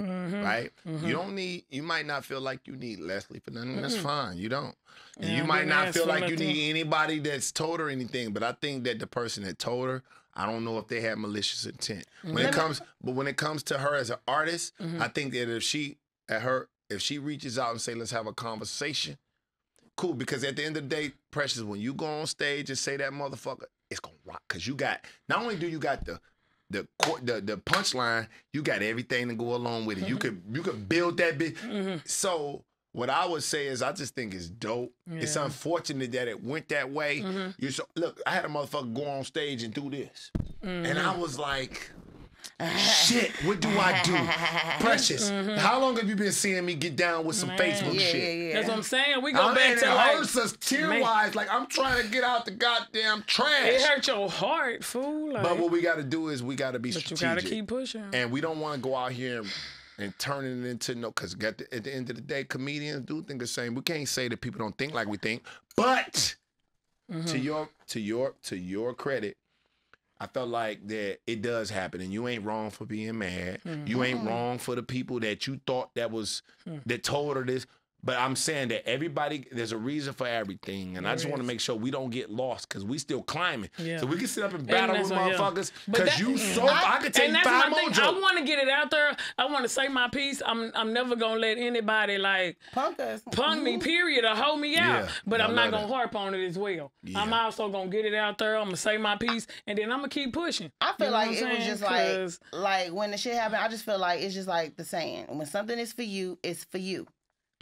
right? You might not feel like you need Leslie for nothing. That's fine. You don't. And you might not feel like you need anybody that's told her anything. But I think that the person that told her, I don't know if they had malicious intent. When it comes to her as an artist, I think that if she reaches out and say, let's have a conversation, cool. Because at the end of the day, Precious, when you go on stage and say that motherfucker, it's gonna rock. Cause you got not only do you got the punchline, you got everything to go along with it. You could build that bit. So what I would say is I just think it's dope. It's unfortunate that it went that way. Look, I had a motherfucker go on stage and do this. And I was like, shit, what do I do? Precious, how long have you been seeing me get down with some Facebook shit? That's what I'm saying. We go back to it like... hurts us tear-wise. Like, I'm trying to get out the goddamn trash. It hurt your heart, fool. Like, but what we got to do is we got to be strategic. You got to keep pushing. And we don't want to go out here and turn it into because at the end of the day, comedians do think the same. We can't say that people don't think like we think. But to your credit, I felt like that it does happen, and you ain't wrong for being mad. You ain't wrong for the people that you thought that told her this. But I'm saying that there's a reason for everything, and I just want to make sure we don't get lost because we still climbing. So we can sit up and battle with motherfuckers because I could take 5 more jokes. I want to get it out there. I want to say my piece. I'm never gonna let anybody like punk me, period, or hold me out. But I'm not gonna harp on it as well. I'm also gonna get it out there. I'm gonna say my piece, and then I'm gonna keep pushing. I feel like it was just like when the shit happened. I just feel like it's just like the saying: when something is for you, it's for you.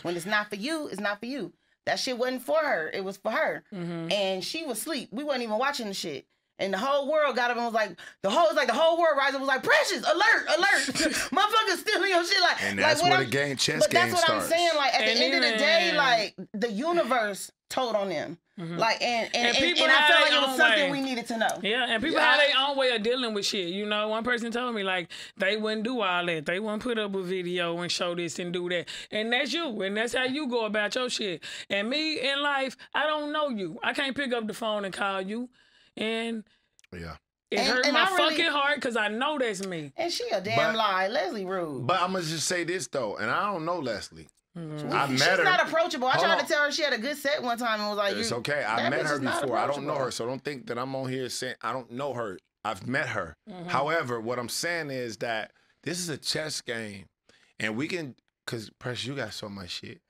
When it's not for you, it's not for you. That shit wasn't for her. It was for her. And she was asleep. We wasn't even watching the shit. And the whole world got up and was like, the whole world rised up and was like, Precious, alert, alert. Motherfuckers still filming your shit. Like, and that's like where the chess but game that's what starts. I'm saying. Like, at And the end of the even- day, like, the universe told on them. Like, and people I have felt like their it was own something way. we needed to know. Yeah, and people have their own way of dealing with shit. You know, one person told me, like, they wouldn't do all that. They wouldn't put up a video and show this and do that. And that's you. And that's how you go about your shit. And me, in life, I don't know you. I can't pick up the phone and call you. And Yeah. it hurt and my I really- fucking heart because I know that's me. And she a damn lie. Leslie rude. But I'm gonna just say this though, and I don't know Leslie. I met She's her. not approachable. I Hold tried on. to tell her she had a good set one time and was like, It's you, okay. I that met bitch her is not before. I don't know approachable. her, so don't think that I'm on here saying I don't know her. I've met her. However, what I'm saying is that this is a chess game, and we can, cause Precious, you got so much shit,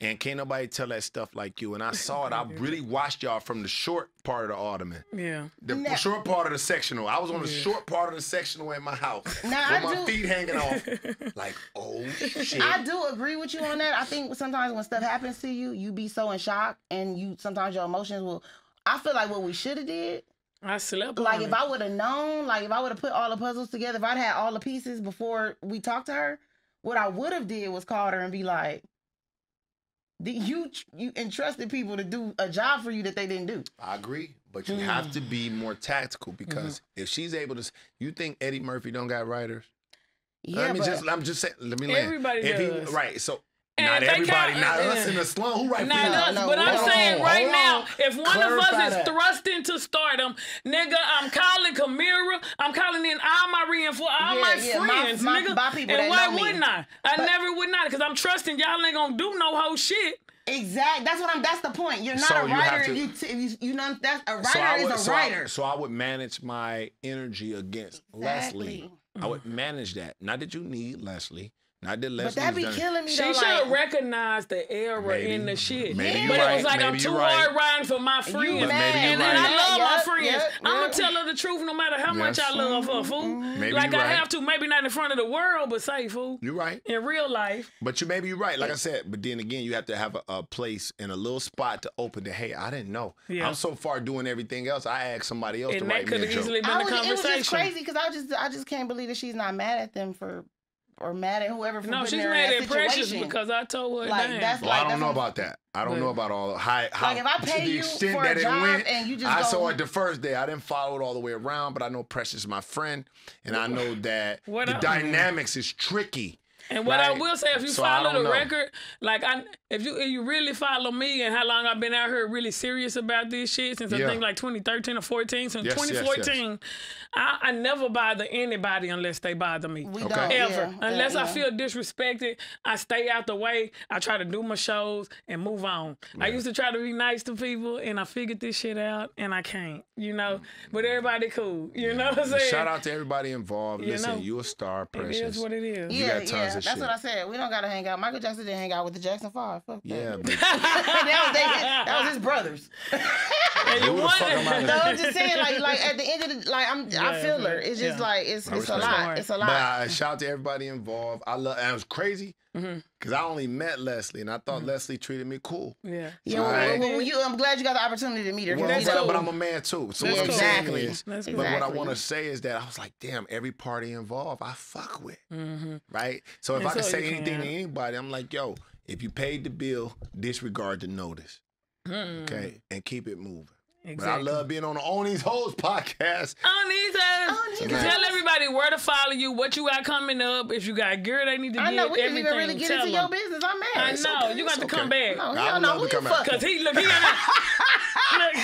and can't nobody tell that stuff like you. And I saw it. I really watched y'all from the short part of the ottoman. Yeah. The short part of the sectional. I was on the short part of the sectional at my house. Now, with my feet hanging off. Like, oh shit. I do agree with you on that. I think sometimes when stuff happens to you, you be so in shock, and you sometimes your emotions will. I feel like what we should have did. I slept on Like it. if I would have known, like if I would have put all the puzzles together, if I'd had all the pieces before we talked to her, what I would have did was called her and be like, you entrusted people to do a job for you that they didn't do. I agree, but you have to be more tactical because if she's able to, you think Eddie Murphy don't got writers? Yeah, I'm just saying. Let me land. Everybody If does. Right. So And not if they everybody. can't- Not us in the slum. Who write Not for you? us, No, but I'm hold saying on, right hold now, on. if one Clarify of us is that. thrust into stardom, nigga, I'm calling KAMIRA, I'm calling in all my all my friends, my nigga. people and that why know me. wouldn't I? I never would not, because I'm trusting y'all ain't gonna do no whole shit. Exactly. That's the point. You're not So a you have writer. to- If you know that a writer is a writer. So I would manage my energy against Leslie. I would manage that. Not that you need Leslie. Not that Leslie. But that be killing me She though. should have Like, recognized the error Maybe. in the shit. Maybe you're but it was right. like, I'm Maybe too you're right. hard riding for my friends. mad. maybe you're and then right. I love my Yep, friends. yep, I'm going yep. to tell her the truth no matter how much Yes. I love her, fool. Maybe Like you're I right. have to, maybe not in front of the world, but say, fool. You're right. In real life. But maybe you're right. Like I said, but then again, you have to have a place and a little spot to open the, hey, I didn't know. Yeah. I'm so far doing everything else. I asked somebody else to And write that me could a have joke. easily been a it was conversation. just crazy because I just can't believe that she's not mad at them or mad at whoever for No, putting she's her mad in at that Precious situation. because I told her Like, damn. that's Well, like I don't know what- about that. I don't know about all how Like, if I to pay the you extent for a that it job went. and you just I go- saw it the first day. I didn't follow it all the way around, but I know Precious is my friend, and I know that What the else? dynamics is tricky. And what I Right. will say, if you So I follow don't the know. record, like if you really follow me and how long I've been out here really serious about this shit since I Yeah. think like 2013 or 14, since Yes, yes, 2014, I never bother anybody unless they bother me. We Okay. don't Ever. yeah, Unless I yeah. feel disrespected, I stay out the way. I try to do my shows and move on. I used to try to be nice to people, and I figured this shit out, and I can't, you know. But everybody cool, you know what I'm saying? Shout out to everybody involved. You Listen, know, you a star, It Precious. is what it is. You Yeah, got tons yeah, of that's shit. what I said. We don't gotta hang out. Michael Jackson didn't hang out with the Jackson 5. Fuck that. Yeah, but that was his brothers. And you who the want fuck am I? No, I'm just saying, like at the end of the, like I feel her. It's just yeah. like it's a respect lot. It's a lot. But shout out to everybody involved. I love, and it was crazy because I only met Leslie, and I thought Leslie treated me cool. Yeah. Yeah, Right. I'm glad you got the opportunity to meet her. 'cause, Well, you that's know, but I'm a man too. So That's what I'm cool. saying Exactly. is, That's but cool. what I Exactly. want to say is that I was like, damn, every party involved, I fuck with, right? So if And I could so say you anything can. to anybody, I'm like, yo, if you paid the bill, disregard the notice, okay, and keep it moving. But I Exactly. love being on the ondeezhoes podcast. ondeezhoes. Tell everybody where to follow you, what you got coming up. If you got gear, they need to I get know we didn't everything. even really get Tell into them. your business. I'm mad. I It's know. okay. You got to okay. come back. No, I you would don't know love who to you come back. fucking. Cause he look, he got right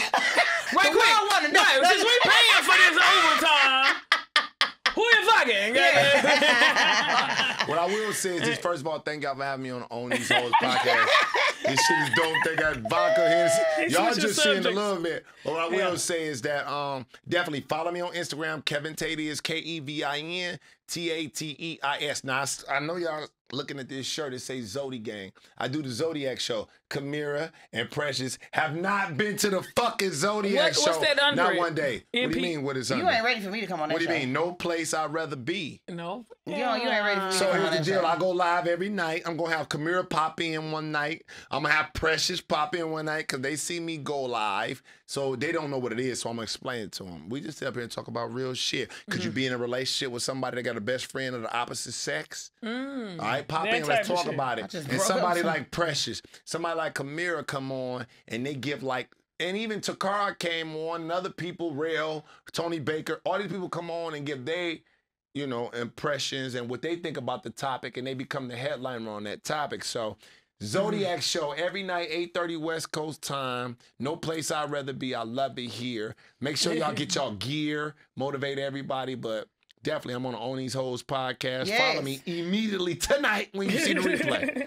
quick. world wanna know. Right, since we paying for this overtime, who you fucking? What I will say is this, first of all, thank y'all for having me on the ondeezhoes podcast. This shit is dope. They got vodka here. Y'all switching just seeing a subjects. little bit. But what I will Yeah. say is that definitely follow me on Instagram. Kevin Tate is KEVIN TATEIS. Now I know y'all looking at this shirt, it says Zodi Gang. I do the Zodiac show. KAMIRA and Precious have not been to the fucking Zodiac show. What's that under Not it? one day. What do you mean, what is under? You ain't ready for me to come on that What do show. you mean? No place I'd rather be. No. You ain't ready for me to So come on here's the that deal. show. I go live every night. I'm going to have KAMIRA pop in one night. I'm going to have Precious pop in one night because they see me go live. So they don't know what it is, so I'm going to explain it to them. We just sit up here and talk about real shit. Could you be in a relationship with somebody that got a best friend of the opposite sex? All right, pop in, let's talk about it. And somebody like Precious, somebody like KAMIRA come on, and they give like, and even Takara came on, and other people, Rail, Tony Baker, all these people come on and give they, you know, impressions and what they think about the topic, and they become the headliner on that topic. So Zodiac show every night, 8:30 West Coast time. No place I'd rather be. I love it here. Make sure y'all get y'all gear, motivate everybody, but definitely I'm on the ondeezhoes podcast. Yes. Follow me immediately tonight when you see the replay.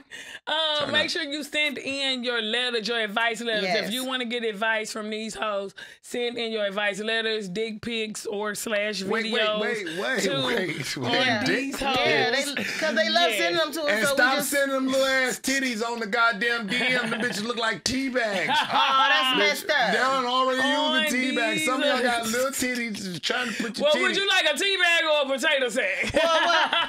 Make sure you send in your letters, your advice letters. Yes. If you want to get advice from these hoes, send in your advice letters, dick pics or slash videos. Wait. On these hoes. Yeah, because they love sending them to us. And so stop we just... sending them little ass titties on the goddamn DM. The bitches look like tea bags. Oh, that's messed up. They don't already use the tea bag. these Some of y'all got little titties just trying to put your Well, titties. would you like a tea bag or a potato sack?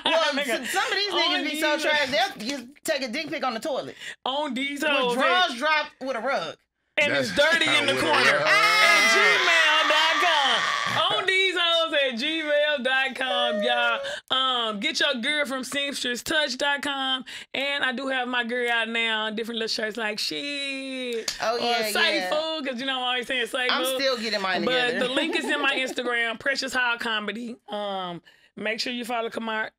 Well, some of these niggas be so trash, they'll just take a dick pic on the toilet. On these hoes. With drawers dropped with a rug. And it's dirty in the With a corner. rug. At gmail.com. On these hoes at gmail.com, y'all. Get your gear from seamstresstouch.com. And I do have my gear out now. Different little shirts like shit. Oh, yeah, or safe yeah. food, because you know I'm always saying safe I'm food. still getting mine But together. the link is in my Instagram, Precious Hall Comedy. Make sure you follow KAMIRA.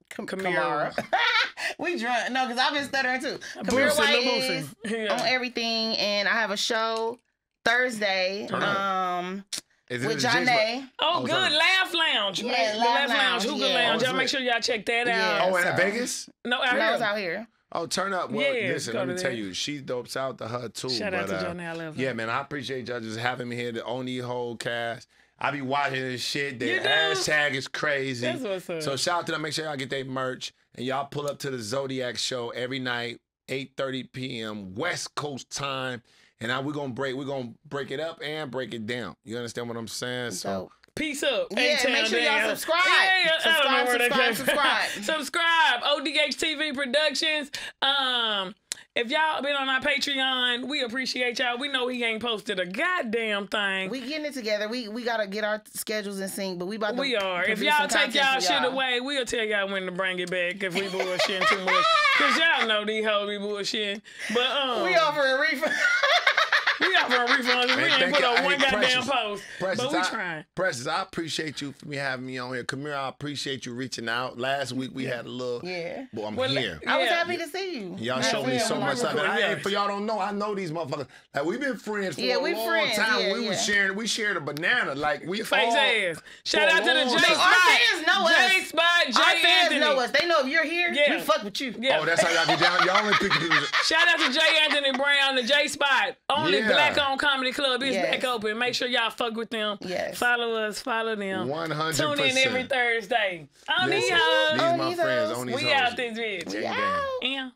We drunk. No, because I've been stuttering too. KAMIRA Boosting, White little is boosting. Yeah. on everything, and I have a show Thursday Is it with the James- Janae. Oh, good. sorry. Laugh Lounge. Yeah, The Laugh Laugh Lounge. Lounge, Hookah yeah. Lounge. Oh, Y'all make is sure y'all check that Yeah. out. Oh, in So- Vegas? No, out No, here. it's out here. Oh, turn up. Well, Yeah, listen, go let me to tell that. you, she dopes out to her too. Shout out to Janae, I love her. Yeah, man, I appreciate y'all just having me here, the ondeezhoes cast. I be watching this shit. The You do? hashtag is crazy. That's what's up. So shout out to them. Make sure y'all get their merch. And y'all pull up to the Zodiac show every night, 8:30 p.m. West Coast time. And now we're gonna break it up and break it down. You understand what I'm saying? So Peace up. Yeah, H-Town make sure y'all down. subscribe. Yeah, I don't know where that came from. Subscribe. Subscribe. ODH TV Productions. If y'all been on our Patreon, we appreciate y'all. We know he ain't posted a goddamn thing. We getting it together. We gotta get our schedules in sync, but we about to. We are. If produce y'all some take content y'all for shit away, we'll tell y'all when to bring it back if we bullshitting too much. Cause y'all know these hoes be bullshitting. But We offer a refund. we offer a refund. We Man, ain't thank put you. up Hey, one goddamn Precious. post. Precious, But we trying. Precious, I appreciate you for me having me on here. KAMIRA, I appreciate you reaching out. Last week we had a little. Yeah. Well, I'm Well, here. I was Yeah. happy to see you. Y'all show me so much stuff. recording, And for y'all don't know, I know these motherfuckers. Like we've been friends for Yeah, a we long friends. time. Yeah, We shared a banana. Like we Face all, ass. Shout for out to a the long J time. Spot. Our fans know us. J Spot, J Our fans Anthony. know us. They know if you're here, Yeah. we fuck with you. Yeah. Oh, that's how y'all get down. Y'all only pick the Shout out to J Anthony Brown, the J Spot. Only Yeah. black owned comedy club is Yes. back open. Make sure y'all fuck with them. Yes. Follow us, follow them. 100%. Tune in every Thursday. On these Listen, hoes. these my these friends. hoes. On these We hoes. out this bitch. Gang, gang. Yeah.